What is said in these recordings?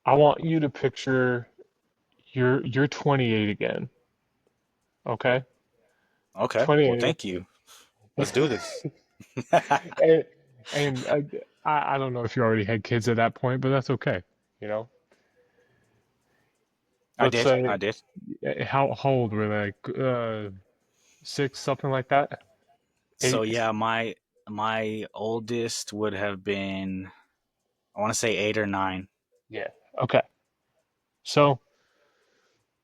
I want you to picture you're 28 again, okay? Okay. Well, 28. thank you. Let's do this. And, and I don't know if you already had kids at that point, but that's okay. You know, I let's did. I say did. how old were they? Like, six, something like that? So Eight? yeah, my oldest would have been, I want to say 8 or 9. Yeah. Okay. So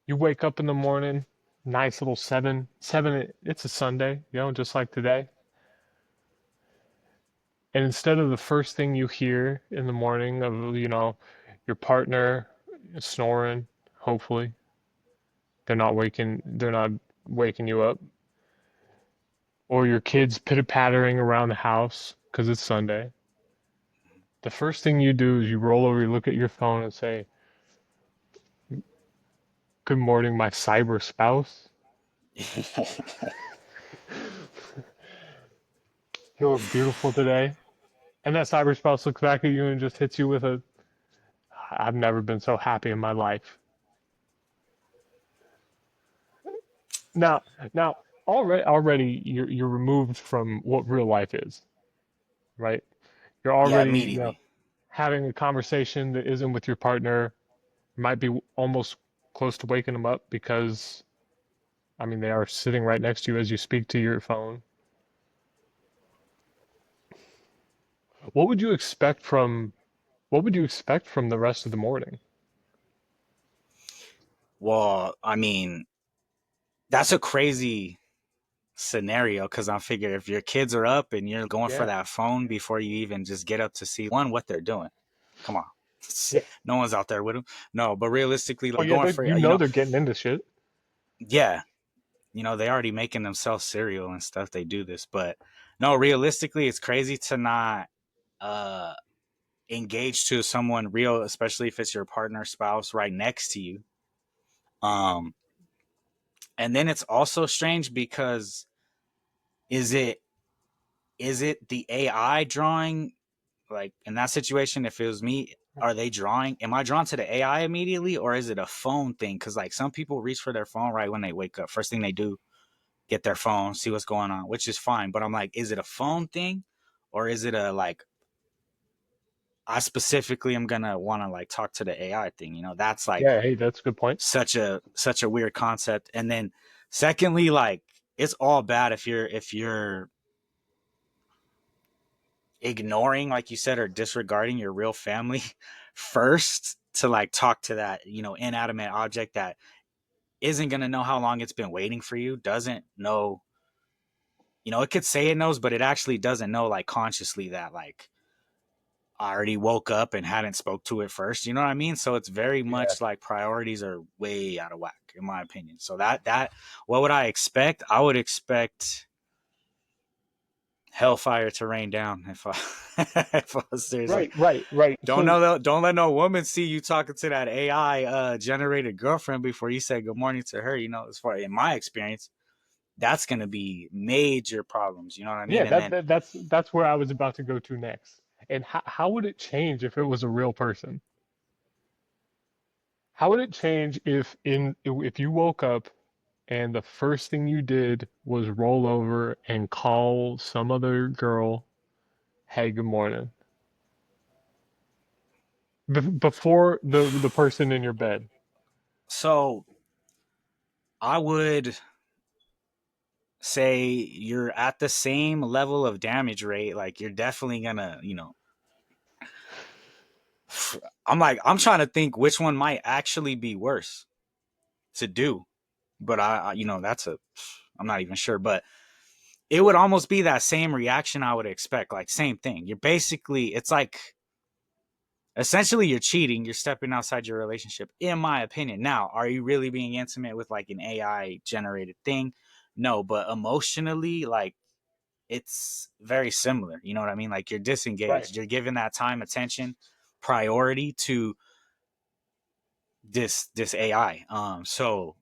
you wake up in the morning, nice little seven. It's a Sunday, just like today. And instead of the first thing you hear in the morning of, your partner snoring, hopefully they're not waking you up, or your kids pitter-pattering around the house because it's Sunday. The first thing you do is you roll over, you look at your phone and say, "Good morning, my cyber spouse. You look beautiful today." And that cyber spouse looks back at you and just hits you with a, "I've never been so happy in my life." Now, now, already you're removed from what real life is, right? You're Yeah, already, immediately. having a conversation that isn't with your partner, might be almost close to waking them up because, I mean, they are sitting right next to you as you speak to your phone. What would you expect from what would you expect from the rest of the morning? Well, I mean, that's a crazy scenario because I figure if your kids are up and you're going for Yeah, that phone before you even just get up to see one what they're doing. Come on. yeah. No one's out there with them. No, but realistically, Oh like yeah, going for, they're getting into shit. yeah, they already making themselves cereal and stuff. They do this, but no, realistically, it's crazy to not uh engage to someone real, especially if it's your partner, spouse right next to you. Um, and then it's also strange because is it is it the AI drawing? Like in that situation, if it was me, are they drawing? Am I drawn to the AI immediately, or is it a phone thing? Because like some people reach for their phone right when they wake up. First thing they do, get their phone, see what's going on, which is fine. But I'm like, is it a phone thing, or is it a like I specifically am gonna want to like talk to the AI thing? That's like Yeah, hey, that's a good point. such a weird concept. And then secondly, like it's all bad if you're ignoring, like you said, or disregarding your real family first to like talk to that, inanimate object that isn't going to know how long it's been waiting for you, doesn't know, it could say it knows, but it actually doesn't know like consciously that like I already woke up and hadn't spoke to it first. You know what I mean? So it's very Yeah. much like priorities are way out of whack, in my opinion. So that what would I expect? I would expect hellfire to rain down if I if I was serious. Like, Right, right, right. So don't let no woman see you talking to that AI generated girlfriend before you say good morning to her. As far in my experience, that's gonna be major problems. You know what I yeah, mean? And then that's where I was about to go to next. And how would it change if it was a real person? How would it change if you woke up and the first thing you did was roll over and call some other girl, "Hey, good morning," before the person in your bed? so I would say you're at the same level of damage rate. Like you're definitely gonna, I'm trying to think which one might actually be worse to do. But that's I'm not even sure. But it would almost be that same reaction I would expect. Like same thing. It's like essentially you're cheating. You're stepping outside your relationship, in my opinion. Now, are you really being intimate with like an AI generated thing? No, but emotionally, like it's very similar. You know what I mean? Like you're Right. disengaged. You're giving that time, attention, priority to this AI. So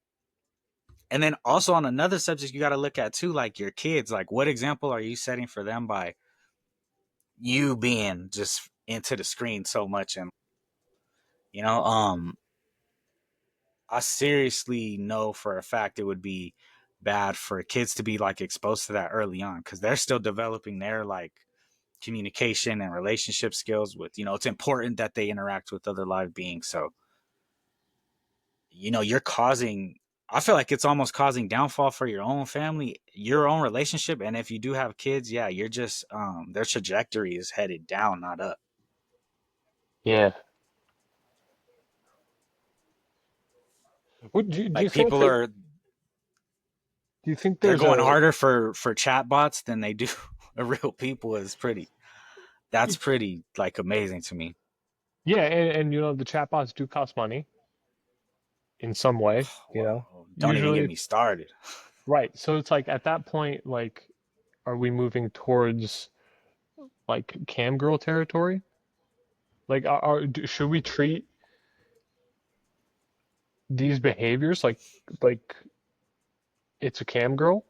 and then also on another subject you got to look at too, like your kids. Like what example are you setting for them by you being just into the screen so much? And You know, I seriously know for a fact it would be bad for kids to be like exposed to that early on because they're still developing their like communication and relationship skills with, it's important that they interact with other live beings. So, you're causing, I feel like it's almost causing downfall for your own family, your own relationship. And if you do have kids, yeah, you're just, their trajectory is headed down, not up. Yeah. Do you Like think people that are, do you think they're there's going a harder for chatbots than they do real people is pretty, that's pretty like amazing to me. yeah, and the chatbots do cost money in some way, Well, don't even Usually get me it's started. right. So it's like at that point, like, are we moving towards like cam girl territory? Like, should we treat these behaviors like it's a cam girl?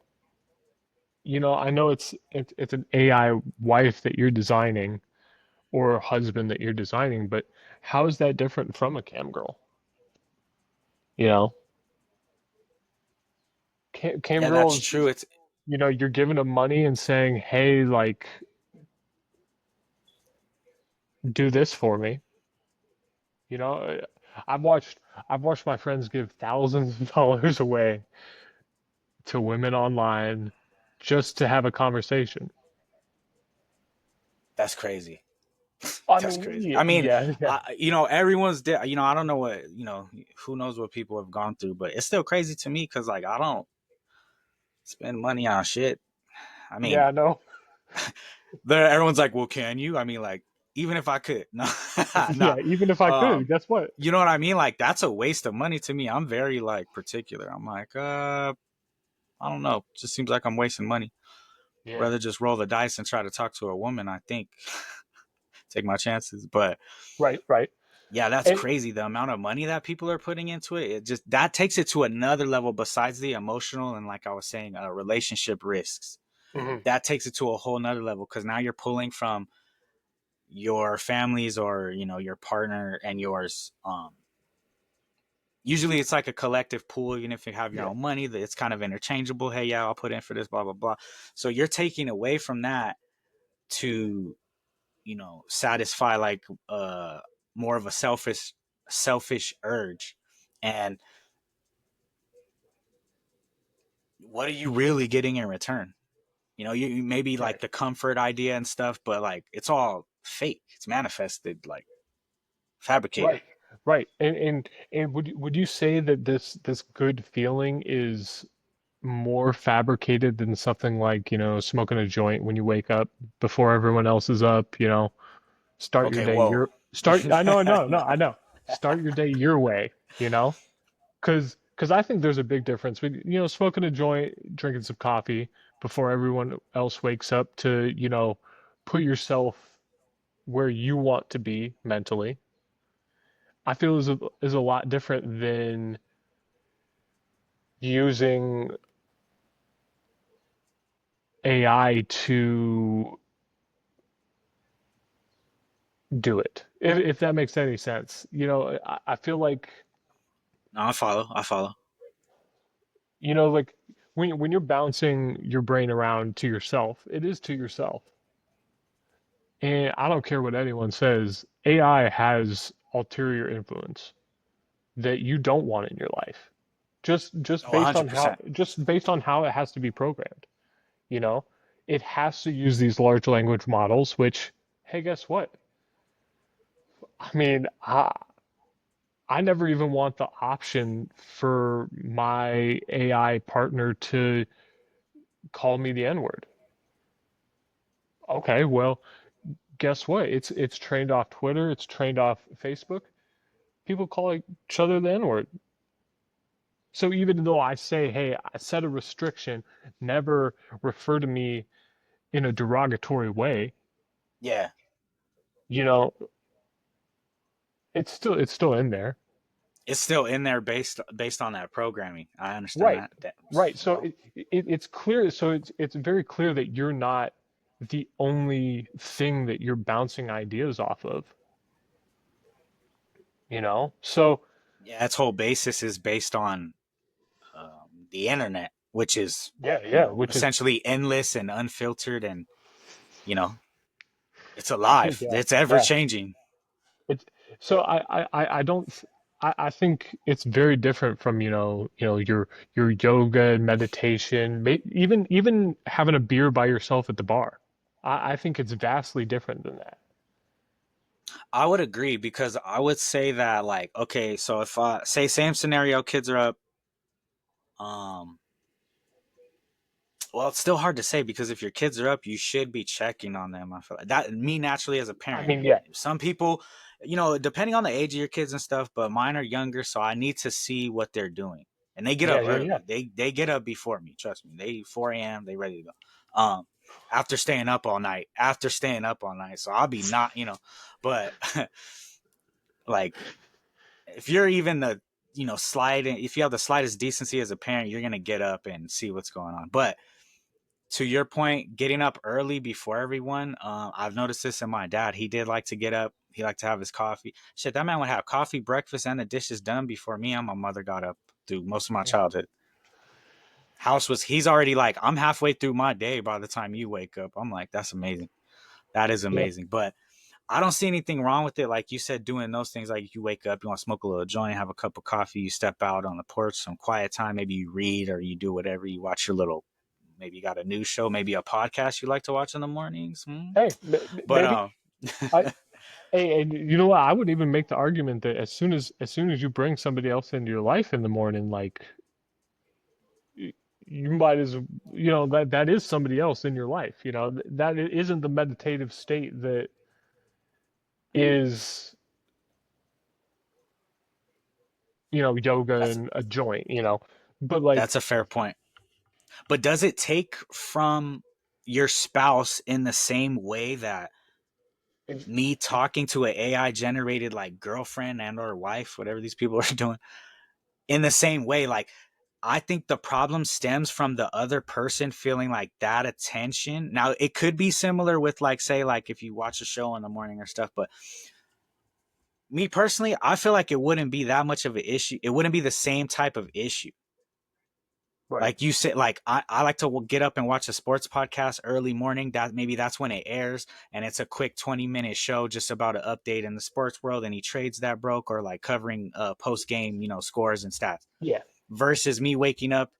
I know it's an AI wife that you're designing or a husband that you're designing, but how is that different from a cam girl? You know, cam Yeah, that's girls, true. It's you're giving them money and saying, hey, like, do this for me. You know, I've watched I've watched my friends give thousands of dollars away to women online just to have a conversation. that's crazy. I That's mean, crazy. I mean, yeah, yeah, everyone's I don't know what, who knows what people have gone through, but it's still crazy to me because like I don't spend money on shit. I mean, yeah, no, everyone's like, well, can you? I mean, like, even if I could, no, yeah. no. Even if I could, Um, guess what? you know what I mean? Like, that's a waste of money to me. I'm very like particular. I'm like, I don't know. Just seems like I'm wasting money. Yeah, Rather just roll the dice and try to talk to a woman. I think take my chances, but right, right. yeah, that's And crazy. The amount of money that people are putting into it, it just that takes it to another level besides the emotional and like I was saying, relationship risks. mhm, That takes it to a whole nother level because now you're pulling from your families or your partner and yours. Usually it's like a collective pool, even if you have your yeah, own money, that it's kind of interchangeable. Hey, yeah, I'll put in for this, blah blah blah. So you're taking away from that to satisfy like more of a selfish urge. And what are you really getting in return? You maybe like right, the comfort idea and stuff, but like it's all fake. It's manifested, like fabricated. right, right. And would you say that this good feeling is more fabricated than something like, smoking a joint when you wake up before everyone else is up, start your Okay, day whoa. your start I know, I know, no, No. I know. Start your day your way, you know? Because I think there's a big difference with, smoking a joint, drinking some coffee before everyone else wakes up to, put yourself where you want to be mentally. I feel is a lot different than using AI to do it. If that makes any sense. I feel like, No, I follow. like when you're bouncing your brain around to yourself, it is to yourself. And I don't care what anyone says, AI has ulterior influence that you don't want in your life. Just Oh, based on how 100%. just based on how it has to be programmed, you know? It has to use these large language models, which, hey, guess what? I mean, I never even want the option for my AI partner to call me the N-word. Okay, well, guess what? It's trained off Twitter, it's trained off Facebook. People call each other the N-word. So even though I say, hey, I set a restriction, never refer to me in a derogatory way, Yeah. you know, it's still in there. It's still in there based on that programming. I understand Right. that. Right. So Well, it's clear. So it's very clear that you're not the only thing that you're bouncing ideas off of. you know? So, Yeah, its whole basis is based on the internet, which is, yeah, yeah, which is, essentially endless and unfiltered, and you know, it's alive. yeah, It's ever yeah. changing. It's so I don't I think it's very different from, your yoga and meditation, even having a beer by yourself at the bar. I think it's vastly different than that. I would agree because I would say that, like, okay, so if I say same scenario, kids are up, um, well, it's still hard to say because if your kids are up, you should be checking on them. I feel like that, me naturally as a I parent. mean, yeah, Some people, depending on the age of your kids and stuff, but mine are younger, so I need to see what they're doing. And they get yeah, up yeah, yeah, early. They get up before me. Trust me. They 4 a.m. They ready to go. After staying up all night. After staying up all night, so I'll be not, but like if you're even the sliding, if you have the slightest decency as a parent, you're gonna get up and see what's going on. But to your point, getting up early before everyone, I've noticed this in my dad. He did like to get up. He liked to have his coffee. Shit, that man would have coffee, breakfast, and the dishes done before me and my mother got up through most of my yeah, childhood. He's already like, I'm halfway through my day by the time you wake up. I'm like, that's amazing. That is yeah, amazing. But I don't see anything wrong with it. Like you said, doing those things, like you wake up, you want to smoke a little joint, have a cup of coffee, you step out on the porch, some quiet time, maybe you read or you do whatever, you watch your little, maybe you got a news show, maybe a podcast you like to watch in the mornings. Hey, But maybe I. Hey, and you know what? I would even make the argument that as soon as you bring somebody else into your life in the morning, like y- you might as that is somebody else in your life. That isn't the meditative state that is yoga that's and a joint. But like, that's a fair point. But does it take from your spouse in the same way that me talking to an AI generated like girlfriend and or wife, whatever these people are doing, in the same way, like I think the problem stems from the other person feeling like that attention. Now, it could be similar with, like, say, like if you watch a show in the morning or stuff, but me personally, I feel like it wouldn't be that much of an issue. It wouldn't be the same type of issue. right, Like you said, like I like to get up and watch a sports podcast early morning. That maybe that's when it airs, and it's a quick 20-minute show just about an update in the sports world, any trades that broke or like covering post game, scores and stats. yeah, Versus me waking up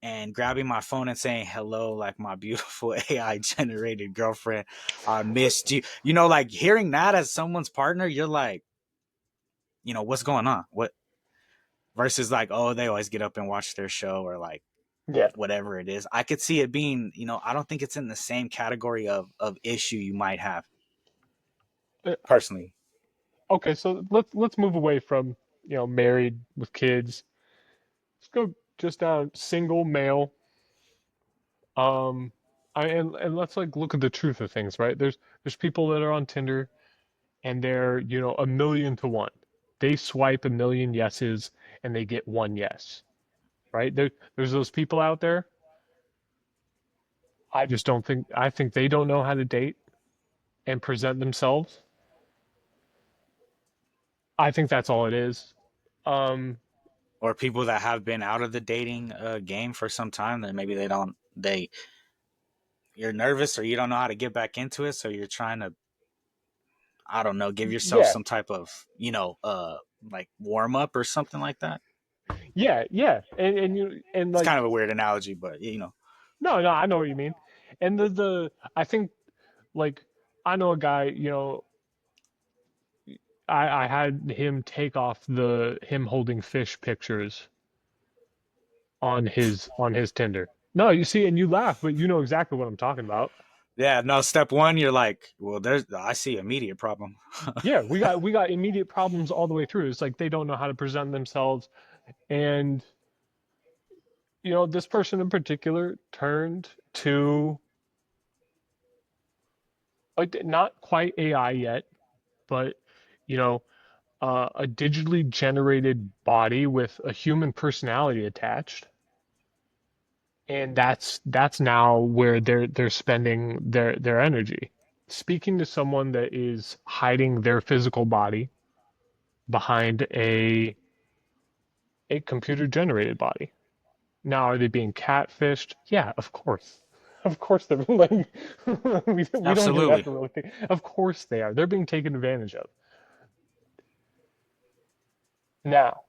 and grabbing my phone and saying hello, like my beautiful AI generated girlfriend, I missed you. Like hearing that as someone's partner, you're like, what's going on? What versus like, oh, they always get up and watch their show or like yeah. whatever it is. I could see it being, I don't think it's in the same category of issue you might have Uh, personally. Okay, so let's move away from married with kids. Let's go just down single male. Um, and let's like look at the truth of things, right? There's people that are on Tinder and they're, a million to one. They swipe a million yeses and they get one yes, right? There's those people out there. I think they don't know how to date and present themselves. I think that's all it is. Um, Or people that have been out of the dating game for some time, that maybe you're nervous or you don't know how to get back into it, so you're trying to, I don't know, give yourself yeah, some type of, like warm up or something like that. yeah, yeah. And It's like, kind of a weird analogy, but no, no, I know what you mean. And I think like I know a guy, I had him take off the him holding fish pictures on his Tinder. No, you see, and you laugh, but you know exactly what I'm talking about. yeah, no, step one, you're like, well, I see immediate problem. Yeah, we got immediate problems all the way through. It's like they don't know how to present themselves, and this person in particular turned to like not quite AI yet, but you know, a digitally generated body with a human personality attached, and that's now where they're spending their energy. Speaking to someone that is hiding their physical body, behind a computer generated body. Now, are they being catfished? Yeah, of course. Of course they're like we don't even have Absolutely. to really think. Of course they are. They're being taken advantage of. Now,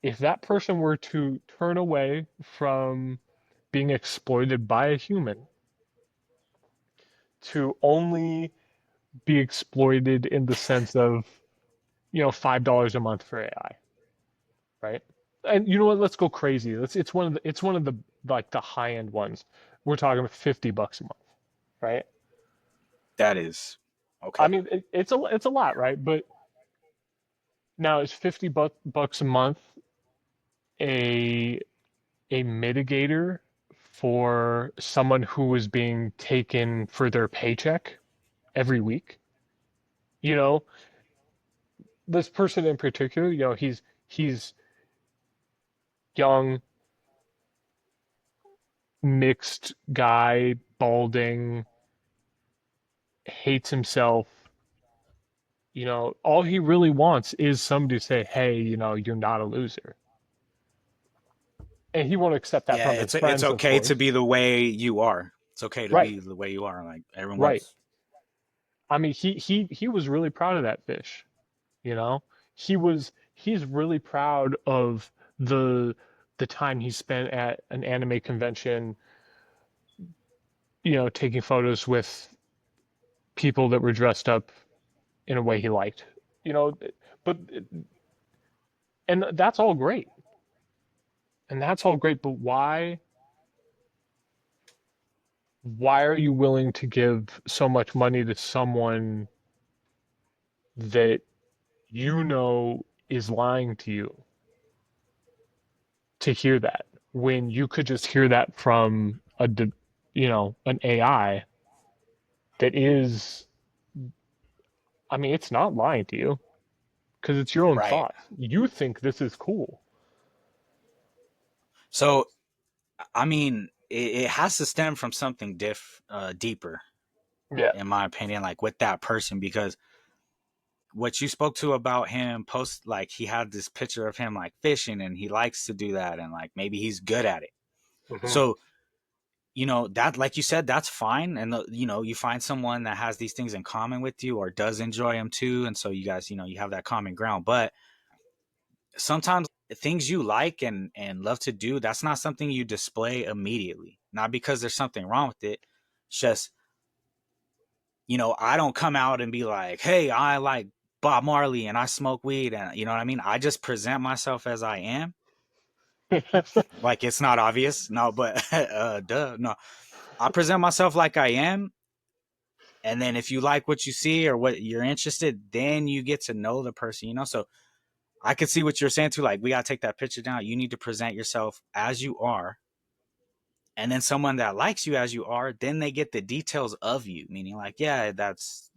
if that person were to turn away from being exploited by a human to only be exploited in the sense of, $5 a month for AI, right? And you know what? Let's go crazy. It's one of the like the high end ones. We're talking about $50 a month, right? That is I okay. mean, it's a lot, right? But now is 50 bucks a month a a mitigator for someone who is being taken for their paycheck every week? You know, this person in particular, he's young, mixed guy, balding, hates himself. All he really wants is somebody to say, "Hey, you're not a loser." And he won't accept that Yeah, from his it's friends, of okay to course. be the way you are. It's okay to Right, be the way you are. Like right. everyone's. I mean, he was really proud of that fish, you know? He's really proud of the the time he spent at an anime convention, taking photos with people that were dressed up in a way he liked. You know, but and that's all great. And that's all great, but why are you willing to give so much money to someone that is lying to you to hear that when you could just hear that from an AI that is, I mean, it's not lying to you because it's your own Right. thoughts. You think this is cool. So I mean, it has to stem from something deeper, Yeah. in my opinion, like with that person, because what you spoke to about him post, like he had this picture of him like fishing and he likes to do that and like maybe he's good at it. Hmm. So, that, like you said, that's fine. And, you find someone that has these things in common with you or does enjoy them too. And so you guys, you have that common ground. But sometimes things you like and love to do, that's not something you display immediately. Not because there's something wrong with it. It's just, I don't come out and be like, hey, I like Bob Marley and I smoke weed. And you know what I mean? I just present myself as I am. Like it's not obvious. No, but duh. No, I present myself like I am. And then if you like what you see or what you're interested, then you get to know the person. So I could see what you're saying too. Like, we got to take that picture down. You need to present yourself as you are. And then someone that likes you as you are, then they get the details of you, meaning like, yeah, that's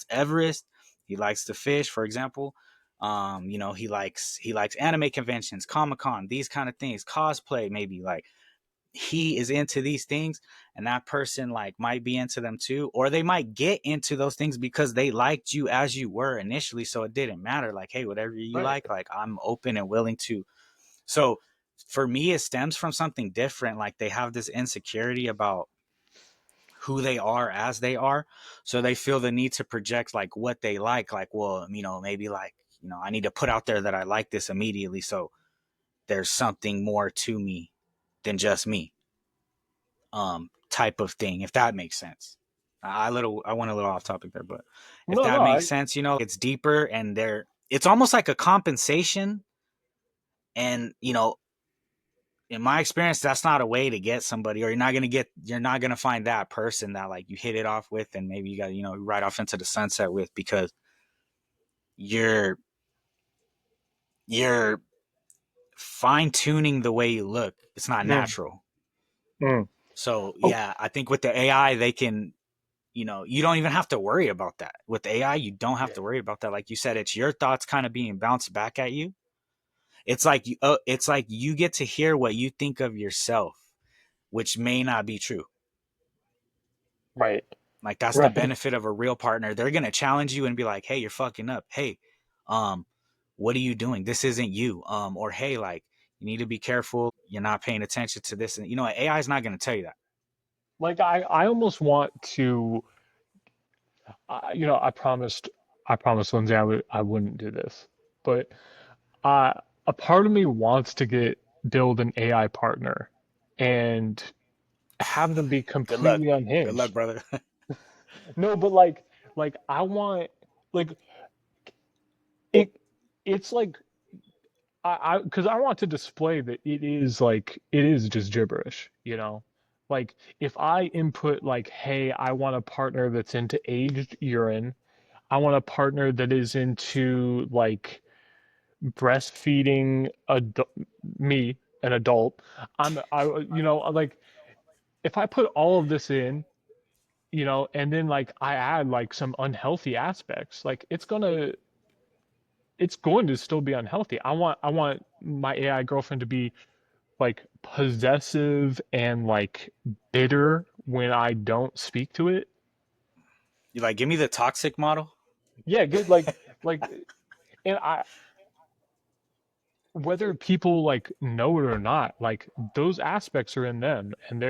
Everest. He likes to fish, for example. He likes anime conventions, Comic Con, these kind of things, cosplay, maybe like he is into these things, and that person like might be into them too, or they might get into those things because they liked you as you were initially, so it didn't matter. Like, hey, whatever you Right. like I'm open and willing to. So for me, it stems from something different. Like they have this insecurity about who they are as they are. So they feel the need to project like what they like, well, maybe like, I need to put out there that I like this immediately. So there's something more to me than just me, type of thing, if that makes sense. I went a little off topic there, but if No, no, that makes sense, it's deeper and it's almost like a compensation. And in my experience, that's not a way to get somebody, or you're not gonna find that person that like you hit it off with, and maybe you got right off into the sunset with, because you're you're fine tuning the way you look. It's not mm, natural. mm. So Oh, yeah, I think with the AI, they can, you don't even have to worry about that. With AI, you don't have yeah, to worry about that. Like you said, it's your thoughts kind of being bounced back at you. It's like you get to hear what you think of yourself, which may not be true. right, Like that's the right. benefit of a real partner. They're gonna challenge you and be like, "Hey, you're fucking up. Hey, um, what are you doing? This isn't you. Or hey, like you need to be careful. You're not paying attention to this, and AI is not going to tell you that. Like I almost want to, I promised Lindsay I wouldn't do this, but uh, a part of me wants to build an AI partner and have them be Good luck. completely Good luck, unhinged. brother. No, but like I want like it. It's like because I want to display that it is just gibberish, you know? Like if I input like, hey, I want a partner that's into aged urine, I want a partner that is into like breastfeeding me, an adult. Like if I put all of this in, and then like I add like some unhealthy aspects, like it's going to still be unhealthy. I want my AI girlfriend to be like possessive and like bitter when I don't speak to it. You like give me the toxic model? Yeah, good. Like, and I whether people like know it or not, like those aspects are in them, and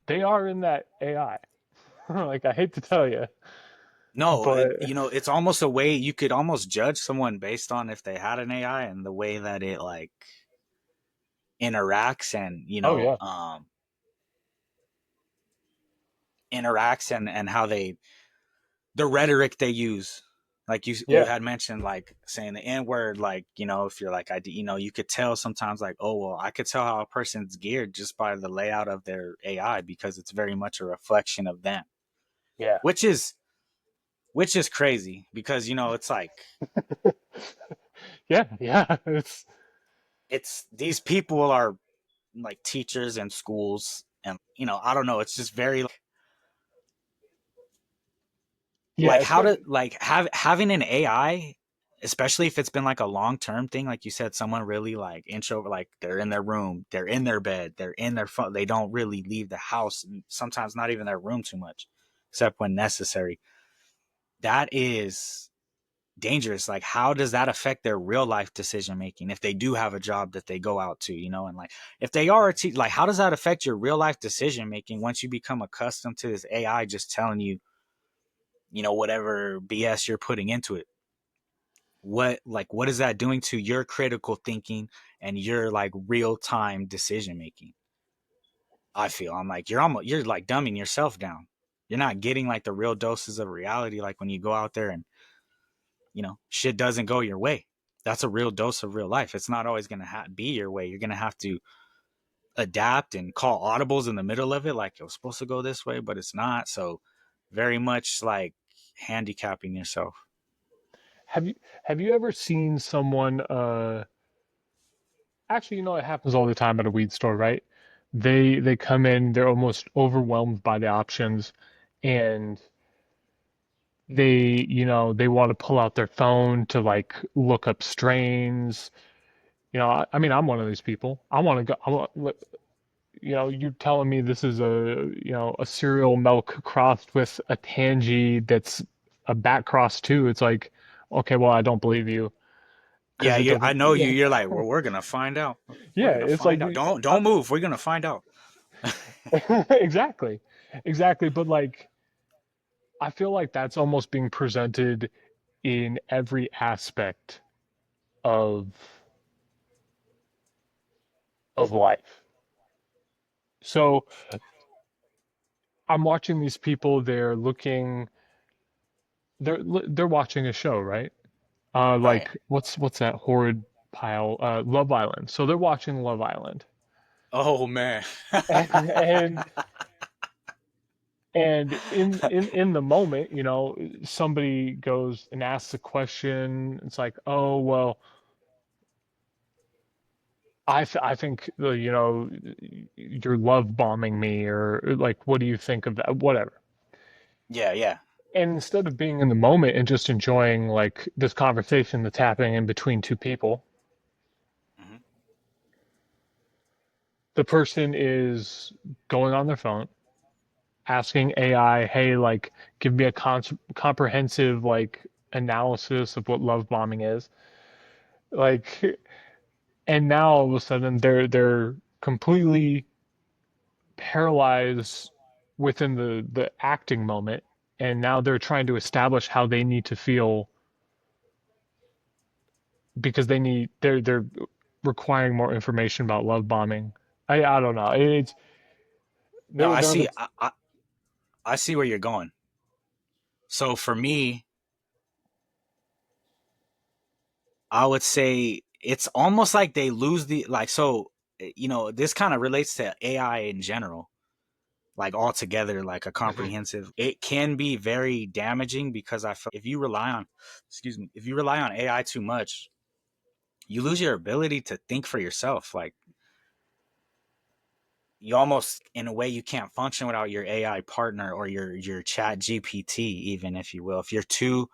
they are in that AI. Like I hate to tell you, No, but it's almost a way you could almost judge someone based on if they had an AI and the way that it like interacts and oh yeah, and how they the rhetoric they use. Like you yeah, had mentioned, like saying the N word, like if you're like you could tell sometimes, like, oh well, I could tell how a person's geared just by the layout of their AI because it's very much a reflection of them, yeah, which is crazy because it's like yeah, yeah. it's these people are like teachers in schools, and I don't know, it's just very Yeah, like how to especially like having an AI, especially if it's been like a long term thing, like you said, someone really like intro, like they're in their room, they're in their bed, they're in their phone, they don't really leave the house, and sometimes not even their room too much, except when necessary. That is dangerous. Like, how does that affect their real life decision making if they do have a job that they go out to, and like if they are like how does that affect your real life decision making once you become accustomed to this AI just telling you, whatever BS you're putting into it? What is that doing to your critical thinking and your like real time decision making? I feel I'm like you're like dumbing yourself down. You're not getting like the real doses of reality, like when you go out there and shit doesn't go your way. That's a real dose of real life. It's not always going to be your way. You're going to have to adapt and call audibles in the middle of it, like it was supposed to go this way but it's not. So very much like handicapping yourself. have you have you ever seen someone actually, it happens all the time at a weed store, right? They come in, they're almost overwhelmed by the options, and they want to pull out their phone to like look up strains. I mean, I'm one of these people. I want to go. You're telling me this is a cereal milk crossed with a tangy that's a bat cross too. It's like, okay, well, I don't believe you Yeah, because it I doesn't. know you. You're like, well, we're gonna find out. We're Yeah, gonna it's like find out. Don't move. We're gonna find out. exactly, exactly. But like, I feel like that's almost being presented in every aspect of life. So I'm watching these people. They're watching a show, right? Right. Like what's that horrid pile? Love Island. So they're watching Love Island, Oh man. and in the moment, somebody goes and asks a question. It's like, oh well, I think you're love bombing me, or like, what do you think of that? Whatever. Yeah, yeah. And instead of being in the moment and just enjoying like this conversation that's happening in between two people, Hmm. the person is going on their phone, asking AI, hey, like, give me a comprehensive like analysis of what love bombing is. Like, and now all of a sudden they're completely paralyzed within the acting moment, and now they're trying to establish how they need to feel because they're requiring more information about love bombing. I don't know. It's No, I they're see. like I see where you're going. So for me, I would say it's almost like they lose the like. So this kind of relates to AI in general, like altogether, like a Mhm. comprehensive. It can be very damaging because I feel if you rely on, excuse me, if you rely on AI too much, you lose your ability to think for yourself. Like you almost, in a way, you can't function without your AI partner or your Chat GPT, even if you will. If you're too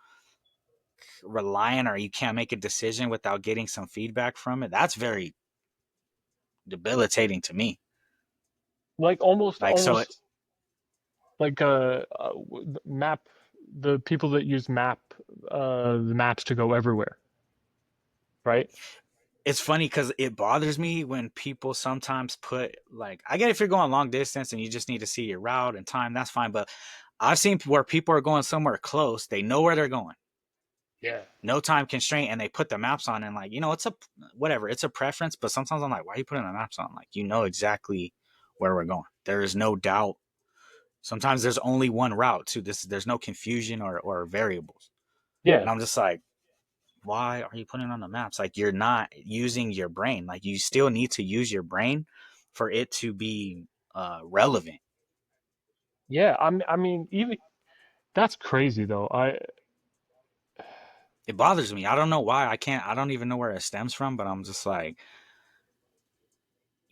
reliant or you can't make a decision without getting some feedback from it, that's very debilitating to me. like almost Like so, like map the people that use the maps to go everywhere, right? it's funny because it bothers me when people sometimes put like I get if you're going long distance and you just need to see your route and time, that's fine. But I've seen where people are going somewhere close, they know where they're going, Yeah. no time constraint, and they put the maps on and like it's a whatever, it's a preference. But sometimes I'm like, why are you putting the maps on? Like exactly where we're going. There is no doubt. Sometimes there's only one route to this. There's no confusion or variables, Yeah. and I'm just like, why are you putting it on the maps? Like you're not using your brain. Like you still need to use your brain for it to be relevant. Yeah. I mean, even that's crazy though. It bothers me. I don't know why. I can't. I don't even know where it stems from. But I'm just like,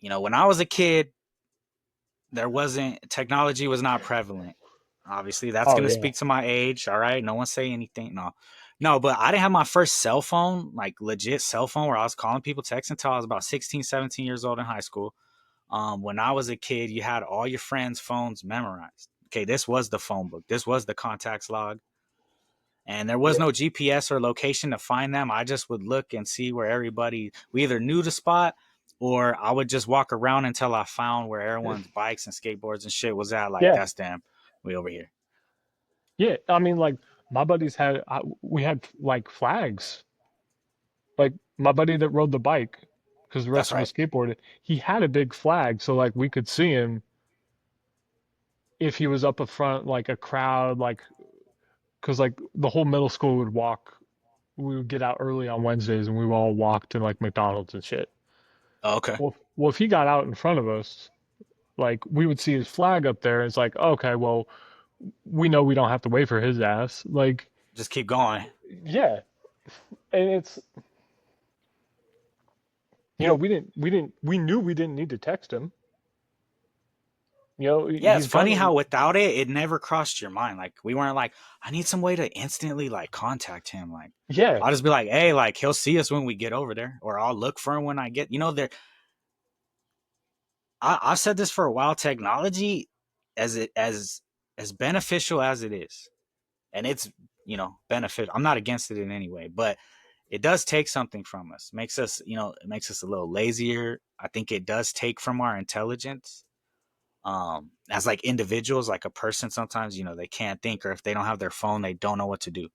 when I was a kid, there wasn't technology was not prevalent. Obviously, that's Oh gonna yeah. speak to my age. All right, no one say anything. No, no. But I didn't have my first cell phone, like legit cell phone, where I was calling people, texting until I was about 16, 17 years old in high school. When I was a kid, you had all your friends' phones memorized. Okay, this was the phone book. This was the contacts log. And there was Yeah. no GPS or location to find them. I just would look and see where everybody, we either knew the spot or I would just walk around until I found where everyone's bikes and skateboards and shit was at. Like, Yeah. that's them. We over here. Yeah. I mean, like my buddies we had like flags. Like my buddy that rode the bike, because the That's rest of right. us skateboarded, he had a big flag, so like we could see him if he was up in front, like a crowd, like because like the whole middle school would walk. We would get out early on Wednesdays, and we would all walk to like McDonald's and shit. Oh, okay. Well, if he got out in front of us, like we would see his flag up there. And it's like, okay, well, we know we don't have to wait for his ass. Like, Just keep going. yeah, and it's we knew we didn't need to text him. Yeah, it's He's funny gonna, how without it, it never crossed your mind. Like, we weren't like, I need some way to instantly like contact him. Like, yeah, I'll just be like, hey, like he'll see us when we get over there, or I'll look for him when I get. There, I've said this for a while. Technology, as beneficial as it is, and it's beneficial. I'm not against it in any way, but it does take something from us. Makes us it makes us a little lazier. I think it does take from our intelligence. As like individuals, like a person, sometimes they can't think, or if they don't have their phone, they don't know what to do.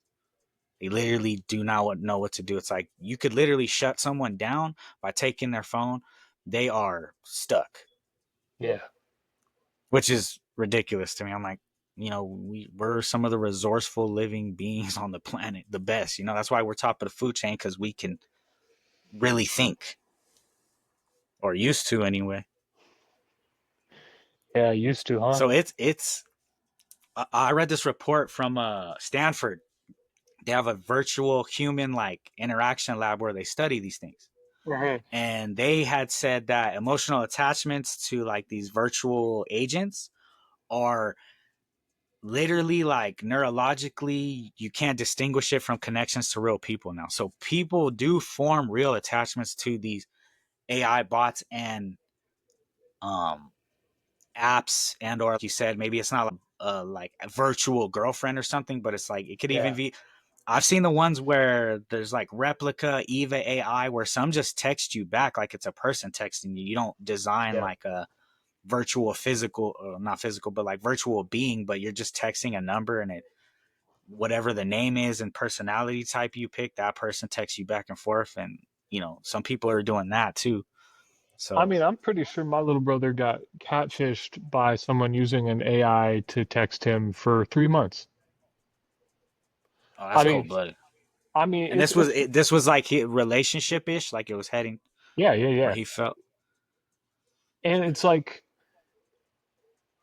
They literally do not know what to do. It's like you could literally shut someone down by taking their phone. They are stuck, yeah, which is ridiculous to me. I'm like, we're some of the resourceful living beings on the planet, the best. That's why we're top of the food chain because we can really think, or used to anyway. yeah. Used to, huh? So it's. I read this report from Stanford. They have a virtual human like interaction lab where they study these things. Hmm. And they had said that emotional attachments to like these virtual agents are literally like neurologically you can't distinguish it from connections to real people now. So people do form real attachments to these AI bots and um apps, and or like you said, maybe it's not like a virtual girlfriend or something, but it's like it could even Yeah, be I've seen the ones where there's like replica Eva AI where some just text you back like it's a person texting you. You don't design Yeah. like a virtual physical, not physical, but like virtual being, but you're just texting a number and it whatever the name is and personality type you pick, that person texts you back and forth. And some people are doing that too. I So, mean, I'm pretty sure my little brother got catfished by someone using an AI to text him for 3 months. oh, I that's mean, cold blooded. I mean, And this was like relationship ish, like it was heading yeah, yeah, where yeah. he felt. And it's like,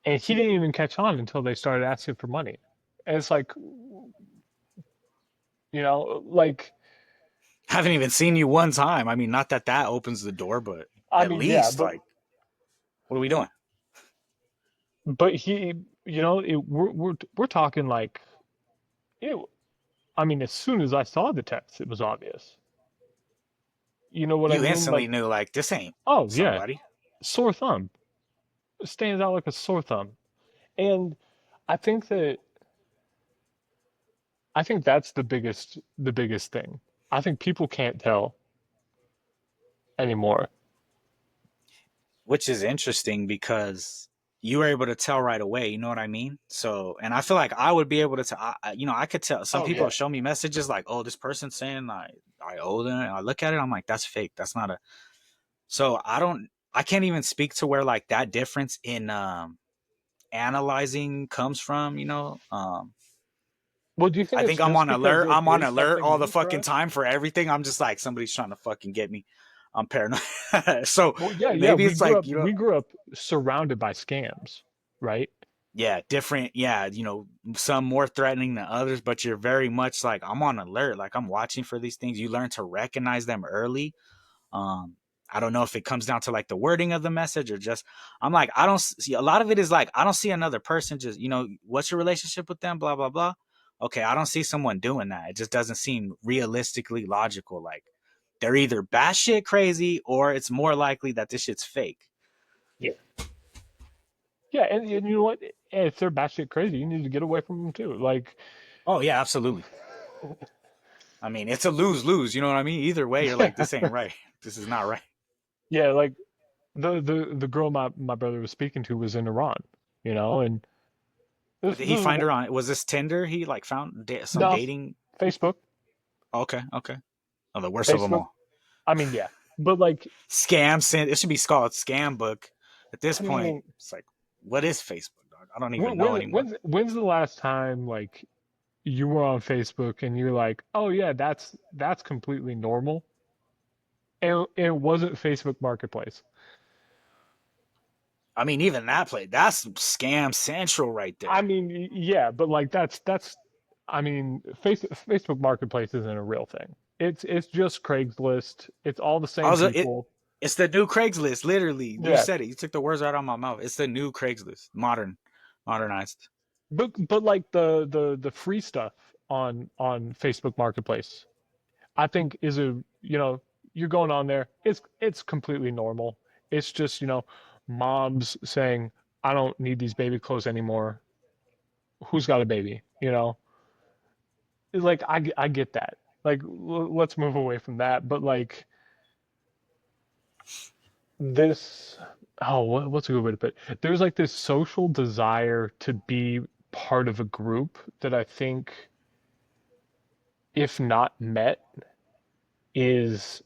and he didn't even catch on until they started asking for money. And it's like, like, Haven't even seen you one time. I mean, not that that opens the door, but I at mean, yeah, least but like, what are we doing? but he, we're talking like, it, I mean, as soon as I saw the text, it was obvious. You know what I You mean? instantly Like, knew like this ain't oh yeah, somebody. sore thumb stands out like a sore thumb. And I think that I think that's the biggest thing. I think people can't tell anymore. Which is interesting because you were able to tell right away. You know what I mean? So, and I feel like I would be able to tell. I could tell. Some Oh people yeah. have shown me messages like, "Oh, this person's saying I owe them." And I look at it, I'm like, "That's fake. That's not a." So I don't. I can't even speak to where like that difference in analyzing comes from. Well, do you think I it's think I'm just on because alert. it I'm on is alert something all the new for fucking us? time for everything. I'm just like somebody's trying to fucking get me. I'm paranoid. So Well, yeah, yeah. maybe We it's grew like up we grew up surrounded by scams, right? yeah, different. Yeah, some more threatening than others, but you're very much like I'm on alert. Like I'm watching for these things. You learn to recognize them early. Um, I don't know if it comes down to like the wording of the message or just I'm like I don't see a lot of it is like I don't see another person just what's your relationship with them blah blah blah. Okay, I don't see someone doing that. It just doesn't seem realistically logical. Like they're either batshit crazy or it's more likely that this shit's fake. Yeah. Yeah, and you know what? If they're batshit crazy, you need to get away from them too. Like, Oh yeah, absolutely. I mean, it's a lose lose. You know what I mean? Either way, you're like, this ain't right. This is not right. yeah, like the girl my brother was speaking to was in Iran, and this Did this he is find her on? Was this Tinder? He like found some no dating. Facebook, Okay, okay. Oh, the worst of them Facebook. all. I mean, yeah, but like, Scam. It should be called Scam Book. At this I point, mean, it's like, what is Facebook, dog? I don't even when, know when, anymore. when's the last time like you were on Facebook and you're like, oh yeah, that's completely normal, and it wasn't Facebook Marketplace. I mean, even that play, that's Scam Central right I there. mean, yeah, but like that's I mean, Facebook Marketplace isn't a real thing. It's just Craigslist. It's all the I same was it. people. It's the new Craigslist. Literally, you Yeah, said it. You took the words right out of my mouth. It's the new Craigslist, modernized. but like the free stuff on Facebook Marketplace, I think is you're going on there. It's completely normal. It's just moms saying, I don't need these baby clothes anymore. Who's got a baby? Like I get that. Like let's move away from that. But like this, oh, what's a good way to put it? There's like this social desire to be part of a group that I think, if not met, is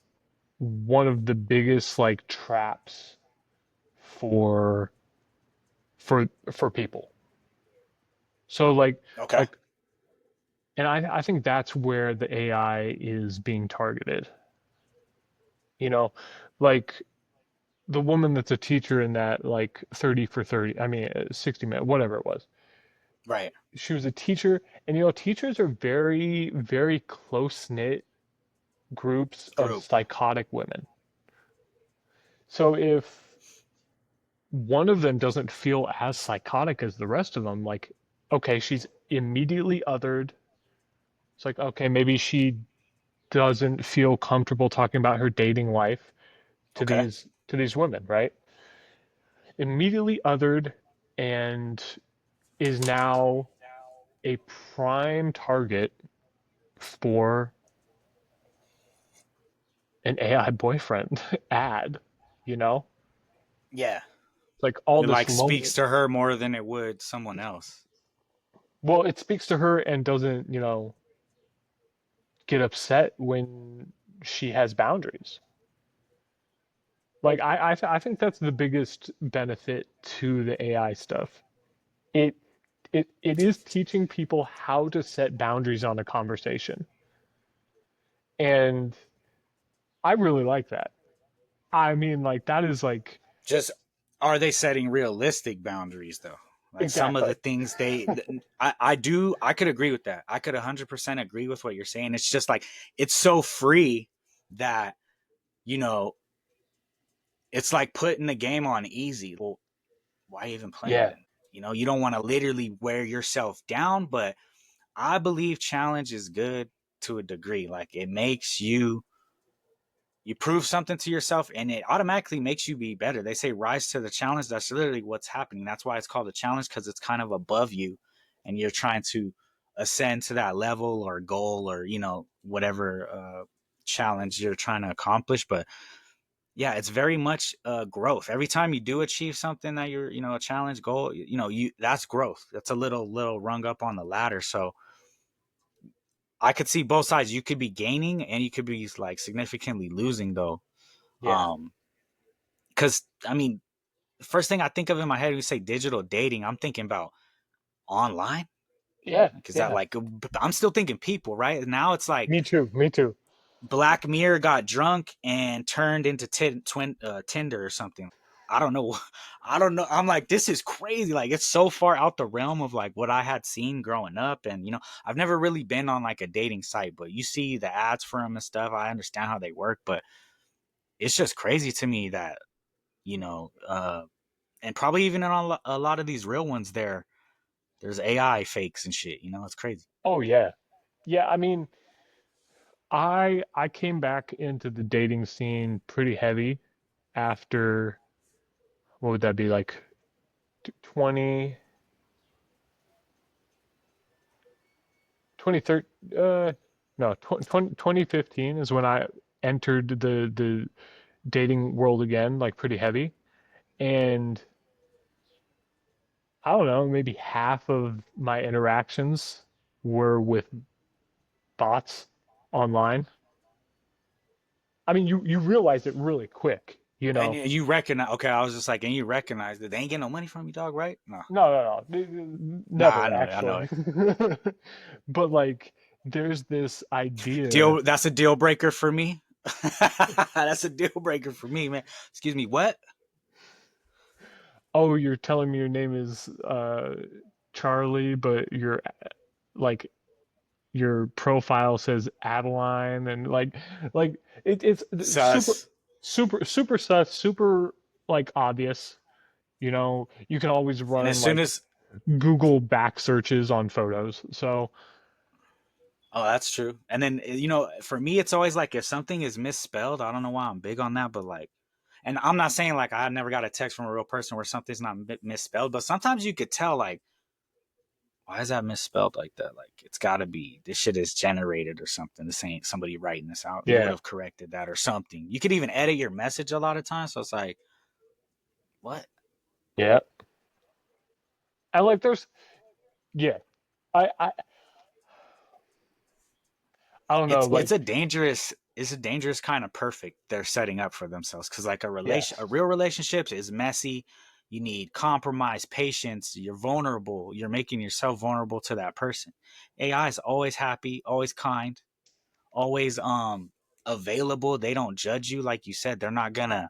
one of the biggest like traps for for people. So Okay. like, and I think that's where the AI is being targeted. You know, like the woman that's a teacher in that like 30 for 30, I mean 60 minute, whatever it was. Right. She was a teacher, and teachers are very, very close-knit groups of Group. psychotic women. So if one of them doesn't feel as psychotic as the rest of them, like, okay, she's immediately othered. It's like, okay, maybe she doesn't feel comfortable talking about her dating life to Okay. these women, right? Immediately othered and is now a prime target for an AI boyfriend ad, you know? Yeah. It's like all It this like low. speaks to her more than it would someone else. Well, it speaks to her and doesn't, get upset when she has boundaries. Like I think that's the biggest benefit to the AI stuff. It it is teaching people how to set boundaries on a conversation. And I really like that. I mean, like that is like Just are they setting realistic boundaries though? Like some of the exactly. things I do, I could agree with that. I could 100% agree with what you're saying. It's just like, it's so free that, you know, it's like putting the game on easy. Well, why even play it Yeah. then? You don't want to literally wear yourself down, but I believe challenge is good to a degree. Like it makes you prove something to yourself and it automatically makes you be better. They say rise to the challenge. That's literally what's happening. That's why it's called a challenge, because it's kind of above you and you're trying to ascend to that level or goal or, whatever challenge you're trying to accomplish. But yeah, it's very much growth. Every time you do achieve something that you're, a challenge goal, you that's growth. That's a little rung up on the ladder. So I could see both sides. You could be gaining and you could be like significantly losing though. Yeah. Um, because I mean, the first thing I think of in my head when you say digital dating, I'm thinking about online. Yeah. Like, is that Yeah. like I'm still thinking people, right? Now it's like Me too. Me too. Black Mirror got drunk and turned into Tinder or something. I don't know. I don't know. I'm like, this is crazy. Like, it's so far out the realm of like what I had seen growing up. And, I've never really been on like a dating site, but you see the ads for them and stuff. I understand how they work, but it's just crazy to me that, you know, uh, and probably even in a lot of these real ones, there's AI fakes and shit. It's crazy. Oh yeah. Yeah, I mean, I came back into the dating scene pretty heavy after what would that be like 20 2013 no 2015 is when I entered the dating world again like pretty heavy, and I don't know, maybe half of my interactions were with bots online. I mean, you realize it really quick, you And know. you recognize, okay, I was just like, and you recognize that they ain't getting no money from you, dog, right? No. No, Nah, I never know it. I know actually. it. But like, there's this idea. That's a deal breaker for me. That's a deal breaker for me, man. Excuse me, what? Oh, you're telling me your name is Charlie, but like your profile says Adeline, and like it's super Sus. super sus, super like obvious. You can always And as run soon like as Google back searches on photos. So Oh, that's true. And then for me, it's always like if something is misspelled. I don't know why I'm big on that, but like, and I'm not saying like I never got a text from a real person where something's not misspelled, but sometimes you could tell like, why is that misspelled like that? Like it's got to be this shit is generated or something. This ain't somebody writing this out. You would yeah, have corrected that or something. You could even edit your message a lot of times. So it's like, what? yeah. And like there's yeah. I I I don't know, It's like a dangerous kind of perfect they're setting up for themselves, because like a yes. real relationship is messy. You need compromise, patience. You're vulnerable. You're making yourself vulnerable to that person. AI is always happy, always kind, always available. They don't judge you, like you said. They're not gonna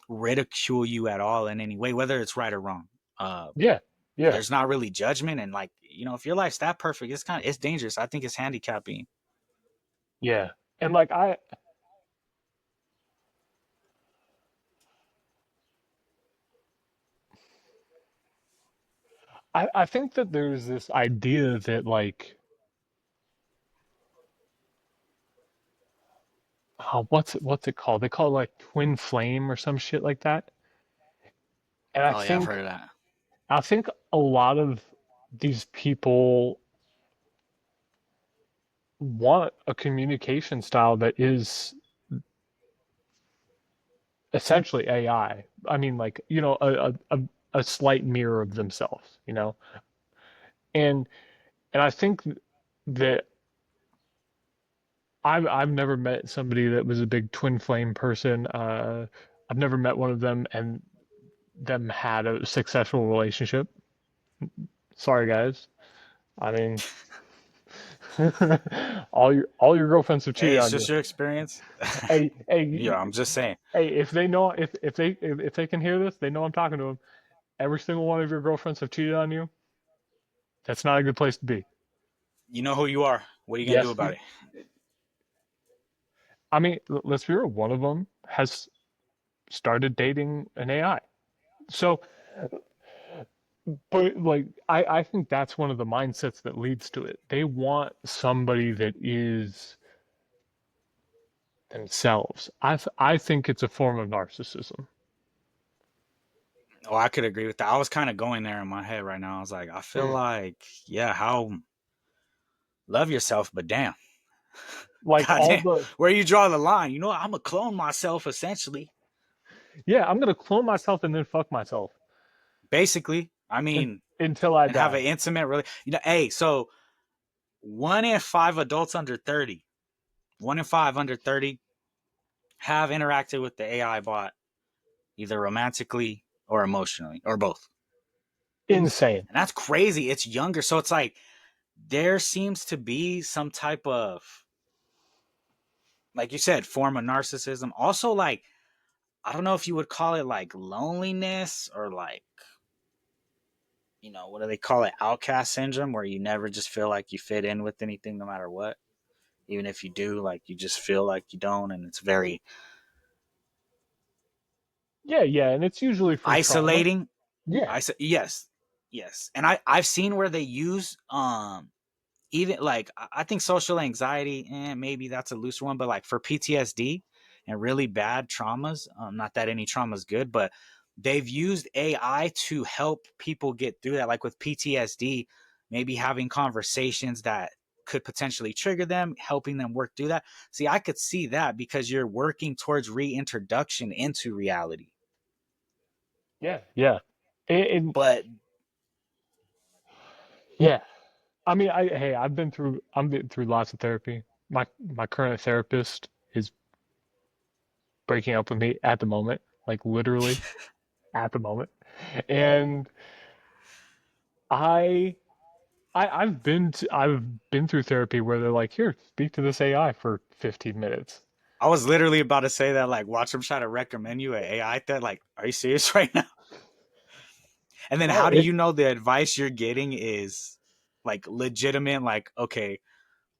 ridicule you at all in any way, whether it's right or wrong. uh Yeah. Yeah. there's not really judgment, and like, if your life's that perfect, it's dangerous. I think it's handicapping. Yeah. And like I think that there's this idea that like oh, what's it called? They call it like twin flame or some shit like that. And Oh yeah, I've heard of that. I think a lot of these people want a communication style that is essentially AI. I mean, like, a slight mirror of themselves, you know? And and I think that I've never met somebody that was a big twin flame person. I've never met one of them and them had a successful relationship. Sorry, guys. I mean, all your girlfriends have Hey, cheated it's on just you. your experience. Hey, hey, Yeah, I'm just saying. hey! If they know, if they can hear this, they know I'm talking to them. Every single one of your girlfriends have cheated on you. That's not a good place to be. You know who you are. What are you gonna do Yes. about it? I mean, let's be real. One of them has started dating an AI. So, but like, I think that's one of the mindsets that leads to it. They want somebody that is themselves. I think it's a form of narcissism. Oh, I could agree with that. I was kind of going there in my head right now. I was like, I feel Mm. like, yeah, how love yourself, but damn, Like all goddamn, the, where you draw the line? You know, I'm a clone myself essentially. yeah, I'm gonna clone myself and then fuck myself Basically, I mean, until I and have die. an intimate really. You know, hey, so 1 in 5 adults under 30, 1 in 5 under 30 have interacted with the AI bot either romantically or emotionally or both. Insane. And that's crazy. It's younger. So it's like there seems to be some type of, like you said, form of narcissism. Also, like, I don't know if you would call it like loneliness or like, what do they call it? Outcast syndrome, where you never just feel like you fit in with anything no matter what. Even if you do, like, you just feel like you don't. And it's very Yeah, yeah, and it's usually from trauma. isolating. Yeah, I said, yes, yes. And I've seen where they use, even like I think social anxiety, maybe that's a looser one, but like for PTSD and really bad traumas, not that any trauma is good, but they've used AI to help people get through that. Like with PTSD, maybe having conversations that could potentially trigger them, helping them work through that. See, I could see that because you're working towards reintroduction into reality. yeah, yeah, and But yeah. I mean, I've been through lots of therapy. My current therapist is breaking up with me at the moment, like literally at the moment. And I I've been through therapy where they're like, "Here, speak to this AI for 15 minutes." I was literally about to say that, like, watch them try to recommend you an AI that, like, are you serious right now? And then No, how do it you know the advice you're getting is like legitimate? Like, okay,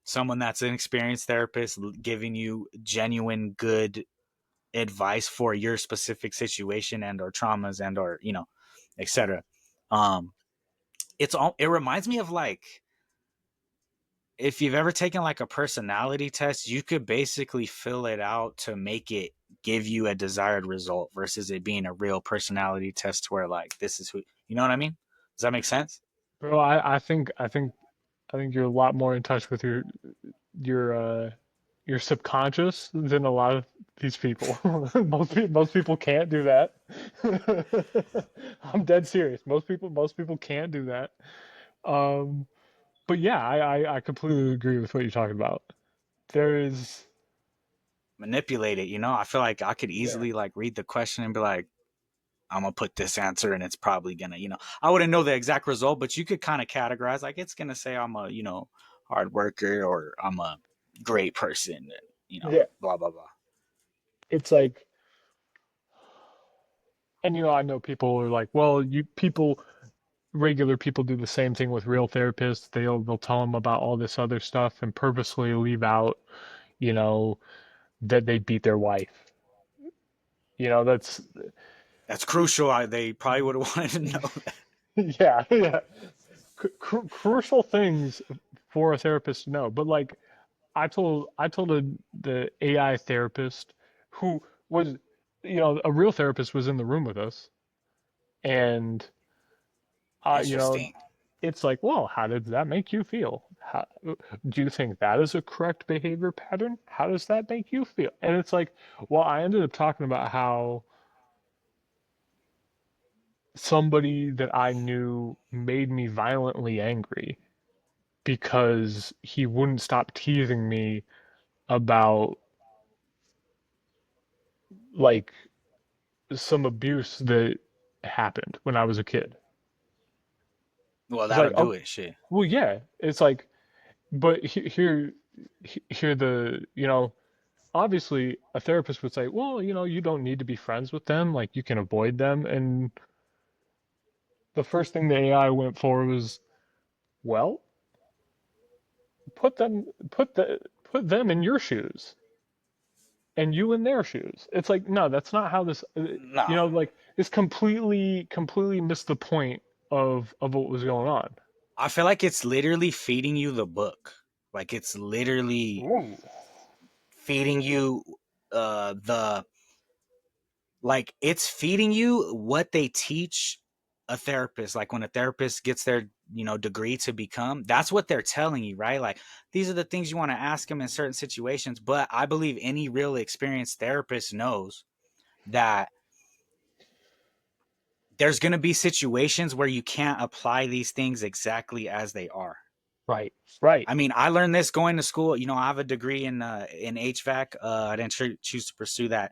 someone that's an experienced therapist giving you genuine good advice for your specific situation and or traumas and or etc. Um, it reminds me of like if you've ever taken like a personality test, you could basically fill it out to make it give you a desired result versus it being a real personality test where like this is who you know what I mean? Does that make sense? bro, I think you're a lot more in touch with your your subconscious than a lot of these people. Most people can't do that. I'm dead serious. Most people can't do that. Um, but yeah, I completely agree with what you're talking about. There is, Manipulate it, I feel like I could yeah, easily like read the question and be like, I'm gonna put this answer and it's probably gonna, I wouldn't know the exact result, but you could kind of categorize like it's gonna say I'm a, hard worker or I'm a great person, and, yeah. blah blah blah. It's like, and I know people are like, well, regular people do the same thing with real therapists. They'll tell them about all this other stuff and purposely leave out, you know, that they beat their wife. That's That's crucial. They probably would have wanted to know that. yeah, yeah. Crucial things for a therapist to know. But like I told the AI therapist who was, a real therapist was in the room with us, and uh, you know, Interesting. it's like, well, how did that make you feel? Do you think that is a correct behavior pattern? How does that make you feel? And it's like, well, I ended up talking about how somebody that I knew made me violently angry because he wouldn't stop teasing me about like some abuse that happened when I was a kid. Well, It's that'll like, do oh, it. Shit. well, yeah. It's like, but here the, obviously a therapist would say, well, you don't need to be friends with them. Like you can avoid them. And the first thing the AI went for was, well, put them in your shoes and you in their shoes. It's like, no, that's not how this, No, like it's completely missed the point of what was going on. I feel like it's literally feeding you the book. Like it's literally Ooh. feeding you the like it's feeding you what they teach a therapist. Like when a therapist gets their degree to become, that's what they're telling you, right? Like these are the things you want to ask them in certain situations. But I believe any real experienced therapist knows that there's going to be situations where you can't apply these things exactly as they are. Right, right. I mean, I learned this going to school. I have a degree in HVAC. I didn't choose to pursue that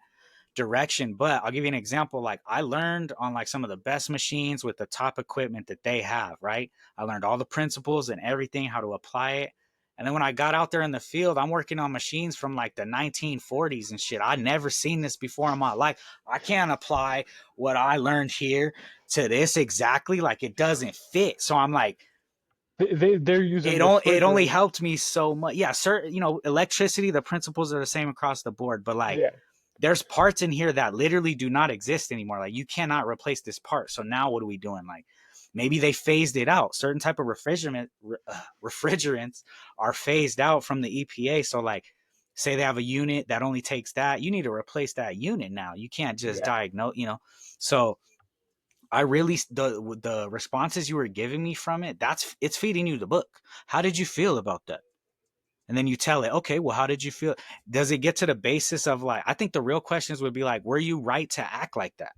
direction, but I'll give you an example. Like I learned on like some of the best machines with the top equipment that they have, right? I learned all the principles and everything, how to apply it. And then when I got out there in the field, I'm working on machines from like the 1940s and shit. I'd never seen this before in my life. I can't apply what I learned here to this exactly. Like it doesn't fit. So I'm like, They're using it only refrigerant. helped me so much. Yeah, certain electricity, the principles are the same across the board, but like Yeah, there's parts in here that literally do not exist anymore. Like you cannot replace this part. So now what are we doing? Like maybe they phased it out. Certain type of refrigerants are phased out from the EPA. So like say they have a unit that only takes that, you need to replace that unit now. You can't just yeah, diagnose. So I really the responses you were giving me from it, it's feeding you the book. How did you feel about that? And then you tell it, okay, well, how did you feel? Does it get to the basis of like, I think the real questions would be like, were you right to act like that?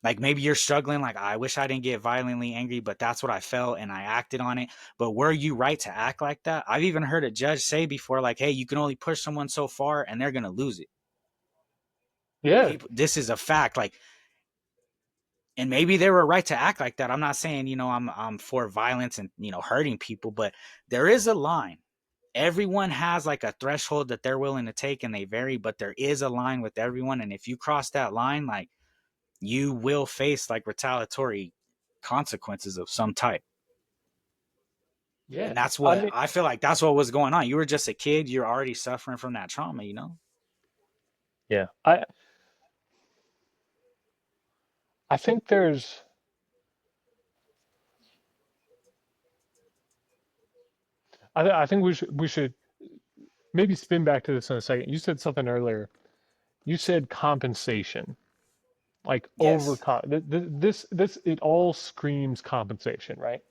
Like maybe you're struggling, like, I wish I didn't get violently angry, but that's what I felt and I acted on it. But were you right to act like that? I've even heard a judge say before, like, hey, you can only push someone so far and they're going to lose it. yeah, People, this is a fact. Like, and maybe they were right to act like that. I'm not saying, I'm for violence and, hurting people, but there is a line. Everyone has like a threshold that they're willing to take and they vary, but there is a line with everyone. And if you cross that line, like you will face like retaliatory consequences of some type. yeah. And that's I what mean, I feel like that's what was going on. You were just a kid, you're already suffering from that trauma. yeah. I think I think we should maybe spin back to this in a second. You said something earlier. You said compensation, like Yes. this it all screams compensation, right?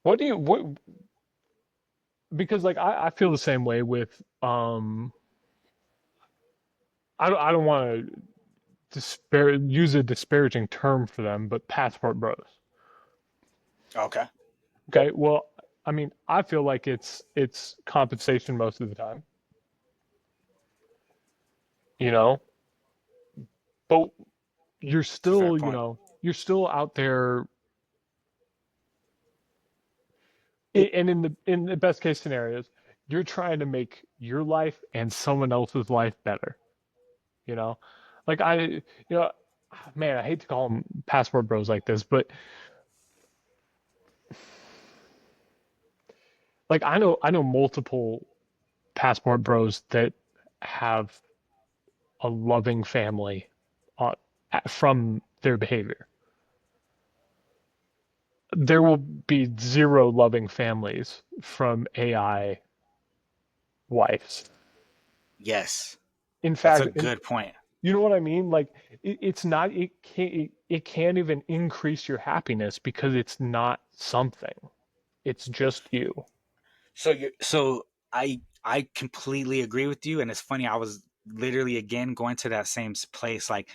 What because like I feel the same way with I don't want to use a disparaging term for them, but passport bros. Okay. Okay, well, I mean, I feel like it's compensation most of the time, you know, but you're It's a fair still, point. you're still out there, and in the best case scenarios, you're trying to make your life and someone else's life better, you know, like man, I hate to call them passport bros like this, but like I know multiple passport bros that have a loving family uh, from their behavior. There will be zero loving families from AI wives. Yes. In That's a fact, good point. You know what I mean? Like it's not it can't even increase your happiness because it's not something. It's just you. So I completely agree with you, and it's funny. I was literally again going to that same place. Like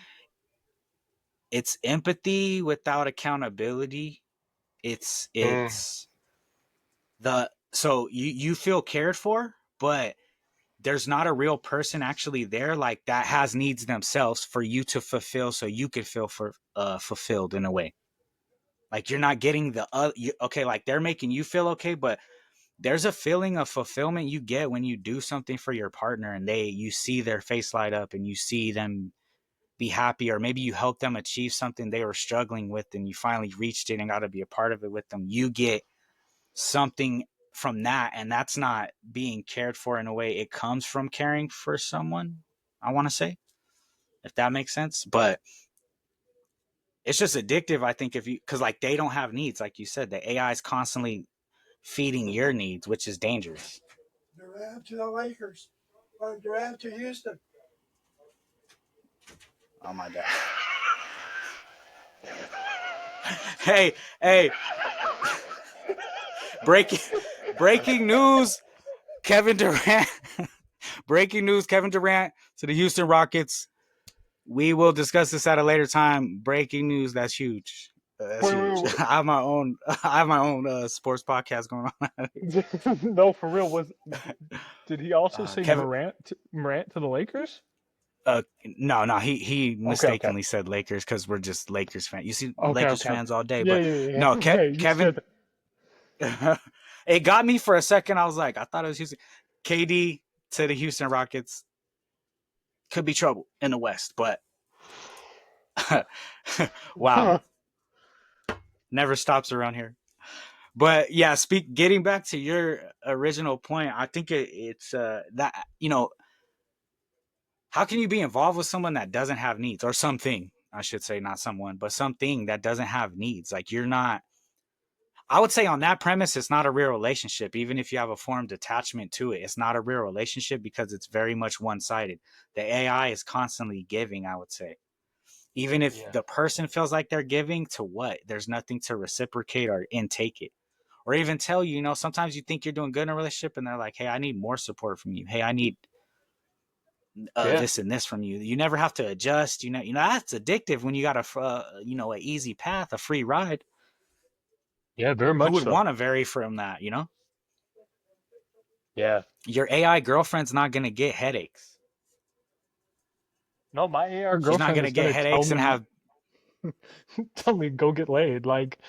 it's empathy without accountability. Mm. It's the so you feel cared for, but there's not a real person actually there like that has needs themselves for you to fulfill, so you could feel fulfilled in a way. Like you're not getting the okay, like they're making you feel okay, but there's a feeling of fulfillment you get when you do something for your partner and you see their face light up and you see them be happy, or maybe you help them achieve something they were struggling with and you finally reached it and got to be a part of it with them. You get something from that, and that's not being cared for in a way. It comes from caring for someone, I want to say, if that makes sense. But it's just addictive, I think, if you, because like they don't have needs, like you said, the AI is constantly feeding your needs, which is dangerous. Dreaad to the Lakers. Or Dreaad to Houston. Oh my god. Hey, hey, breaking breaking news. Kevin Durant. Breaking news, Kevin Durant to the Houston Rockets. We will discuss this at a later time. Breaking news, that's huge. That's Wait, huge. wait, I have my own sports podcast going on. wait. No, for real. Did he also say Kevin Morant to the Lakers? no, he Okay, okay. mistakenly said Lakers because we're just Lakers fans. You see Okay, Lakers okay, fans okay. all day, Yeah, but yeah, yeah. no, Yeah, you Kevin said it got me for a second. I was like, I thought it was Houston. KD to the Houston Rockets could be trouble in the West, but wow, that. never stops around here. But yeah, getting back to your original point, I think it's that how can you be involved with someone that doesn't have needs, or something, I should say, not someone, but something that doesn't have needs. Like you're not, I would say on that premise, it's not a real relationship. Even if you have a formed attachment to it, it's not a real relationship because it's very much one sided. The AI is constantly giving, I would say. Even if Yeah. the person feels like they're giving to what, there's nothing to reciprocate or intake it. Or even tell you, sometimes you think you're doing good in a relationship and they're like, hey, I need more support from you. Hey, I need Yeah. this and this from you. You never have to adjust. That's addictive when you got a easy path, a free ride. Yeah, very Who much would so. want to vary from that? Yeah. Your AI girlfriend's not going to get headaches. No, my AR She's not girlfriend going to is get gonna headaches and have, tell me go get laid. Like,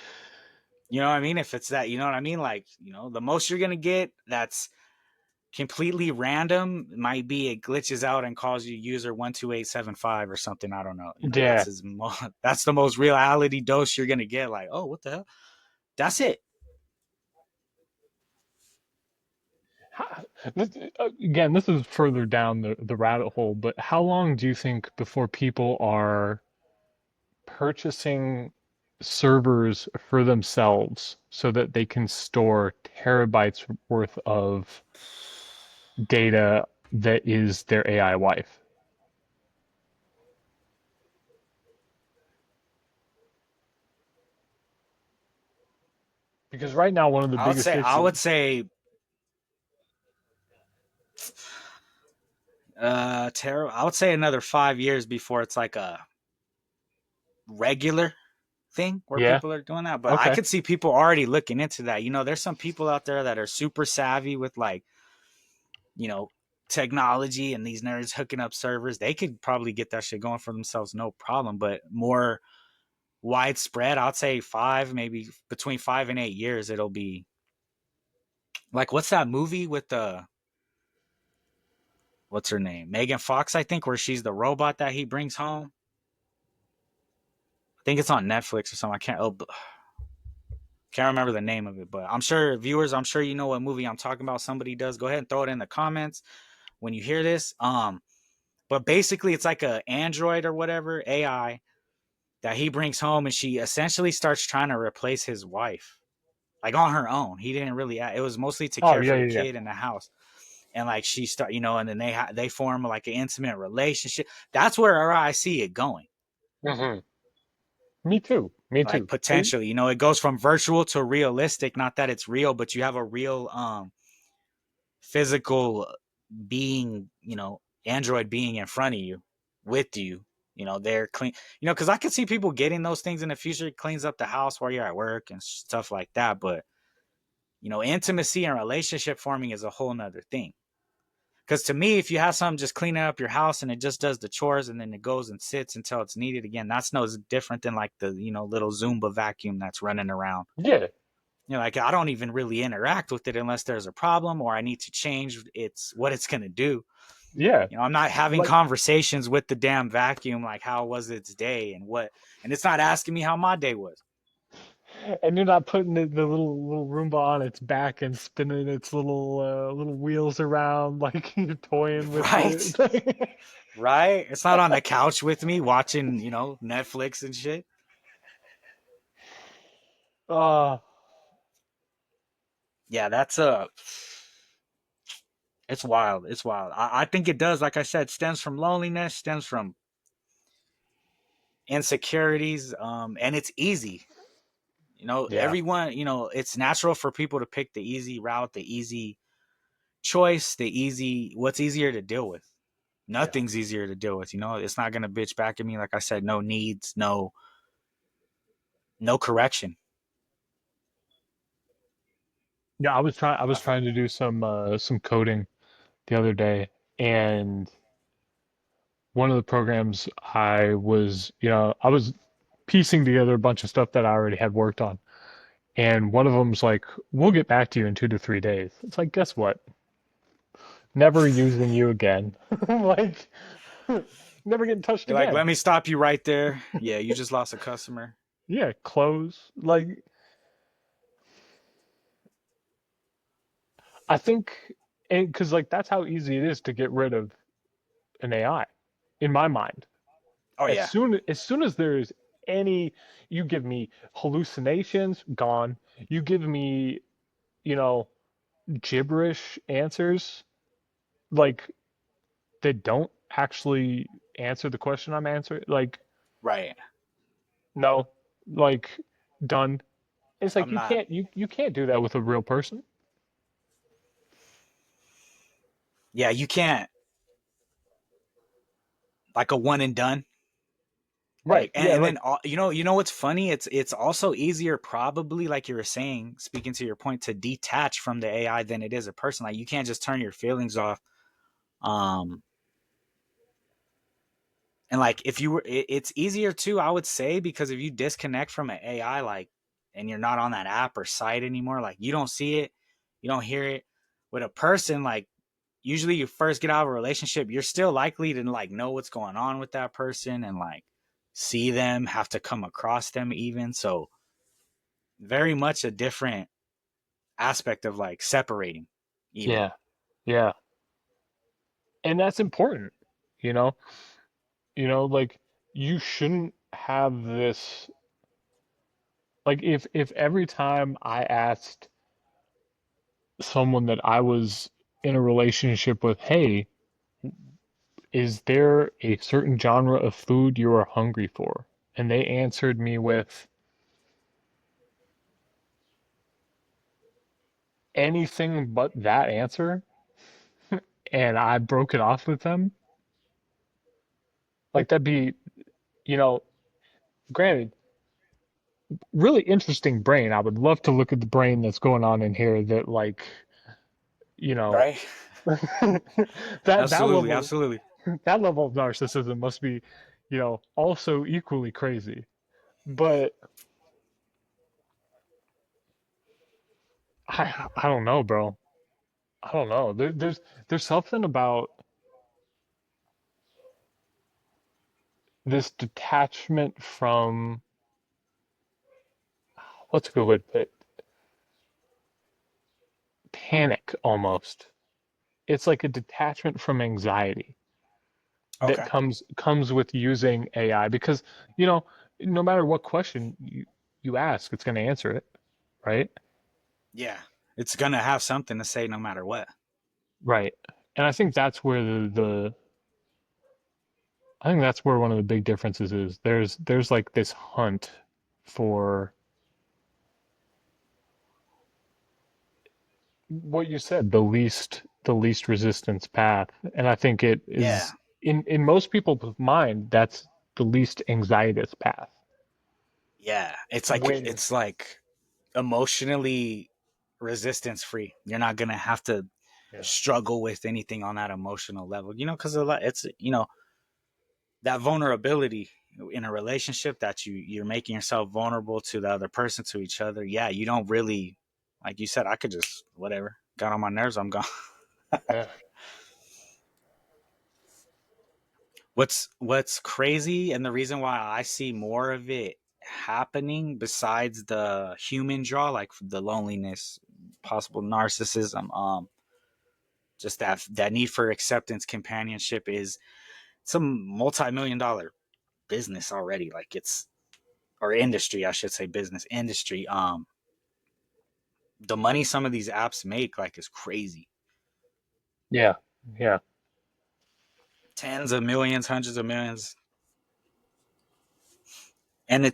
you know what I mean? If it's that, you know what I mean? Like, the most you're going to get that's completely random might be it glitches out and calls you user 12875 or something. I don't know. yeah. That's the most reality dose you're going to get. Like, oh, what the hell? That's it. Again, this is further down the rabbit hole, but how long do you think before people are purchasing servers for themselves so that they can store terabytes worth of data that is their AI wife? Because right now, one of the I would biggest say I issues, would say I would say another 5 years before it's like a regular thing where yeah, people are doing that. But I okay, could see people already looking into that. There's some people out there that are super savvy with like, you know, technology, and these nerds hooking up servers. They could probably get that shit going for themselves, no problem. But more widespread, I'd say maybe between 5 and 8 years, it'll be like, what's that movie with the, what's her name? Megan Fox, I think, where she's the robot that he brings home. I think it's on Netflix or something. Can't remember the name of it, but I'm sure viewers, I'm sure you know what movie I'm talking about. Somebody does. Go ahead and throw it in the comments when you hear this. But basically, it's like a android or whatever AI that he brings home, and she essentially starts trying to replace his wife, like on her own. He didn't really. It was mostly to oh care yeah, for the yeah, yeah, kid in the house, and like she start, and then they form like an intimate relationship. That's where I see it going. Hmm. Me too. Me Like too. It, potentially, it goes from virtual to realistic. Not that it's real, but you have a real physical being, android being in front of you, with you. They're clean. Because I could see people getting those things in the future. It cleans up the house while you're at work and stuff like that. But intimacy and relationship forming is a whole nother thing. Because to me, if you have something just cleaning up your house and it just does the chores and then it goes and sits until it's needed again, that's no different than like the little Zumba vacuum that's running around. yeah. Like I don't even really interact with it unless there's a problem or I need to change what it's gonna do. Yeah. I'm not having Like, conversations with the damn vacuum like how was its day and it's not asking me how my day was. and you're not putting the little Roomba on its back and spinning its little wheels around like you're toying with Right? it. Right? It's not on the couch with me watching, Netflix and shit. uh, Yeah, it's wild. It's wild. I think it does, like I said, stems from loneliness, stems from insecurities, and it's easy. yeah, Everyone, it's natural for people to pick the easy route, the easy choice, what's easier to deal with. yeah, Nothing's easier to deal with. It's not gonna bitch back at me. Like I said, no needs, no correction. yeah. I I was f- trying to do some coding the other day, and one of the programs I was piecing together a bunch of stuff that I already had worked on, and one of them's like, "We'll get back to you in 2 to 3 days." It's like, guess what? Never using you again. Like, never getting touched You're like, again. let me stop you right there. Yeah, you just lost a customer. Yeah, close. Like, I think, and because like that's how easy it is to get rid of an AI, in my mind. Oh yeah, As soon as there's any, you give me hallucinations, gone. You give me, you know, gibberish answers, like that don't actually answer the question I'm answering. Like, right. no, like done. It's like I'm not. you can't do that with a real person. Yeah, you can't like a one and done. Right. Like Yeah, and like then what's funny? It's also easier, probably, like you were saying, speaking to your point, to detach from the AI than it is a person. Like you can't just turn your feelings off. Um, and like if you were, it's easier too, I would say, because if you disconnect from an AI, like, and you're not on that app or site anymore, like you don't see it, you don't hear it. With a person, like usually you first get out of a relationship, you're still likely to like know what's going on with that person and like see them, have to come across them even. So very much a different aspect of like separating even. yeah, yeah, and that's important. You know, like you shouldn't have this. Like if every time I asked someone that I was in a relationship with, hey, is there a certain genre of food you are hungry for? And they answered me with anything but that answer, and I broke it off with them. Like that'd be, you know, granted, really interesting brain. I would love to look at the brain that's going on in here that like, you know, Right? that Absolutely, level absolutely. that level of narcissism must be, also equally crazy. But I don't know, bro. I don't know. There's something about this detachment from what's a good way to put it? Panic almost. It's like a detachment from anxiety that Okay. comes with using AI because, you know, no matter what question you ask, it's going to answer it, right? Yeah. It's gonna have something to say no matter what. right. And I think that's where I think that's where one of the big differences is. There's like this hunt for what you said, the least resistance path. And I think it Yeah, is in most people's mind, that's the least anxietous path. yeah. When It's like emotionally resistance free. You're not gonna have to yeah, struggle with anything on that emotional level. You know, because a lot it's that vulnerability in a relationship that you're making yourself vulnerable to the other person, to each other. Yeah, you don't really, like you said, I could just whatever got on my nerves, I'm gone. yeah, What's crazy, and the reason why I see more of it happening besides the human draw, like the loneliness, possible narcissism, just that need for acceptance, companionship, is some multi-million dollar business already. Like it's, or industry, I should say, business industry. The money some of these apps make, like, is crazy. yeah, yeah, Tens of millions, hundreds of millions, and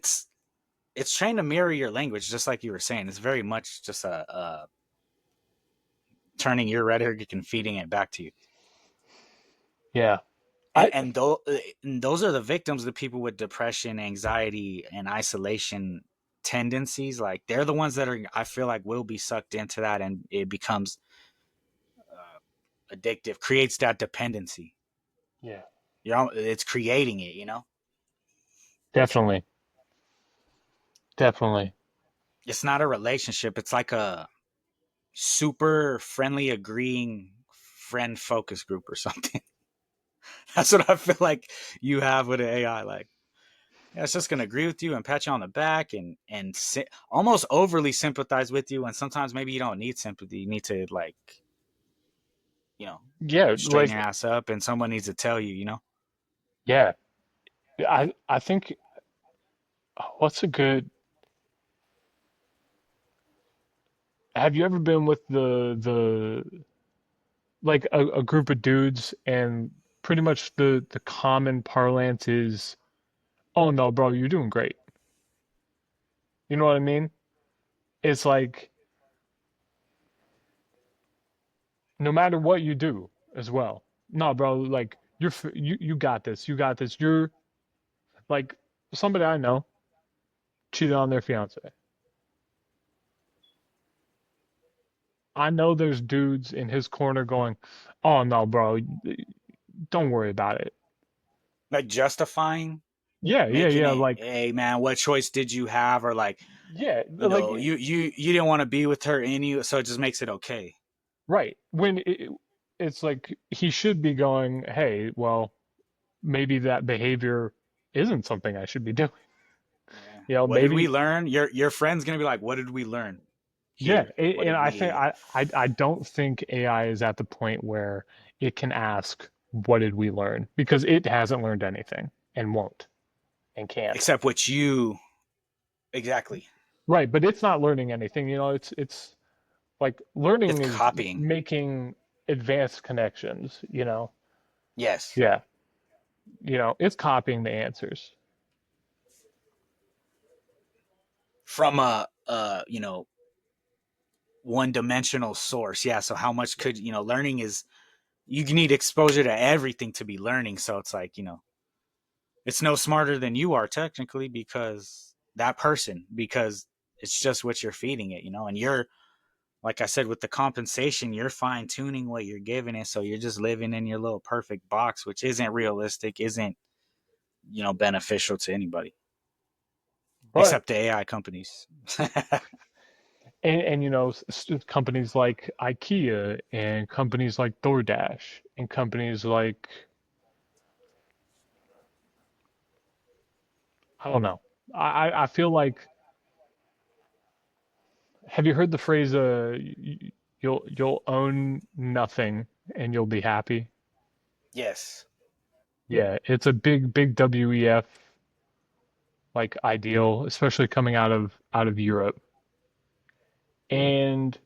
it's trying to mirror your language, just like you were saying. It's very much just a turning your rhetoric and feeding it back to you. yeah. And I those are the victims, the people with depression, anxiety, and isolation tendencies. Like they're the ones that are, I feel like, will be sucked into that, and it becomes addictive, creates that dependency. yeah, It's creating it. You know, definitely, definitely. it's not a relationship. It's like a super friendly, agreeing friend focus group or something. That's what I feel like you have with an AI. Like, yeah, it's just gonna agree with you and pat you on the back and almost overly sympathize with you. And sometimes maybe you don't need sympathy. You need to, like, you know Yeah, straighten like your ass up, and someone needs to tell you. yeah. I think what's a good have you ever been with the like a group of dudes and pretty much the common parlance is, oh no, bro, you're doing great. You know what I mean? It's like no matter what you do as well. No, bro, like you got this. You got this. You're like somebody I know cheated on their fiance. I know there's dudes in his corner going, "Oh no, bro, don't worry about it." Like justifying, Yeah, yeah, making yeah. it, Like, hey man, what choice did you have? Or like, yeah, like you didn't want to be with her anyway, so it just makes it okay. right. It's like he should be going, "Hey, well, maybe that behavior isn't something I should be doing." Yeah. What did we Maybe, learn? Your friend's gonna be like, what did we learn yeah. here? What And did I think we I don't think AI is at the point where it can ask, "What did we learn?" Because it hasn't learned anything and won't and can't. accept what you exactly? Right, but it's not learning anything. It's like It's learning is copying. making advanced connections, Yes, Yeah, it's copying the answers. from a one dimensional source. Yeah. So how much could learning is, you need exposure to everything to be learning. So it's like, it's no smarter than you are technically, because that person, because it's just what you're feeding it, and you're, like I said, with the compensation, you're fine tuning what you're giving it. So you're just living in your little perfect box, which isn't realistic, isn't, beneficial to anybody But except the AI companies. and companies like IKEA and companies like DoorDash and companies like I don't know. I feel like have you heard the phrase you'll own nothing and you'll be happy? Yes. Yeah, it's a big WEF like ideal, especially coming out of Europe. And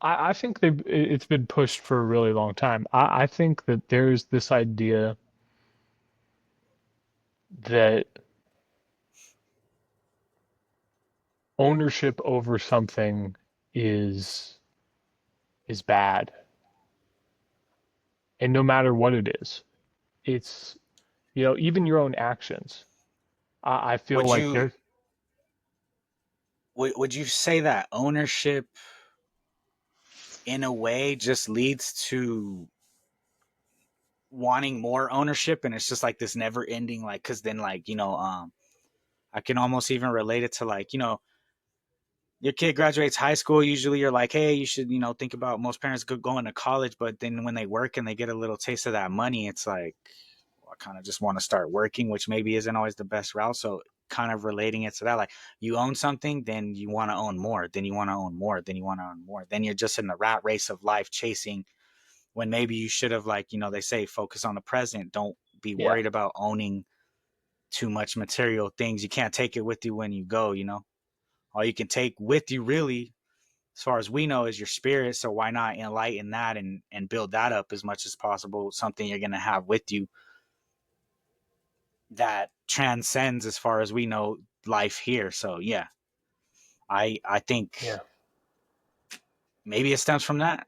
I think it's been pushed for a really long time. I think that there's this idea that ownership over something is is bad, and no matter what it is, it's even your own actions. I feel Would like you there's would you say that ownership in a way just leads to wanting more ownership, and it's just like this never ending, like, because then, like, I can almost even relate it to, like, your kid graduates high school, usually you're like, hey, you should, think about, most parents go going to college, but then when they work and they get a little taste of that money, it's like, well, I kind of just want to start working, which maybe isn't always the best route. So kind of relating it to that, like, you own something, then you want to own more, then you want to own more, then you want to own more, then you're just in the rat race of life chasing, when maybe you should have, like, they say focus on the present, don't be yeah, worried about owning too much material things. You can't take it with you when you go, all you can take with you, really, as far as we know, is your spirit. So why not enlighten that and build that up as much as possible, something you're going to have with you that transcends, as far as we know, life here. So yeah, I think yeah. maybe it stems from that.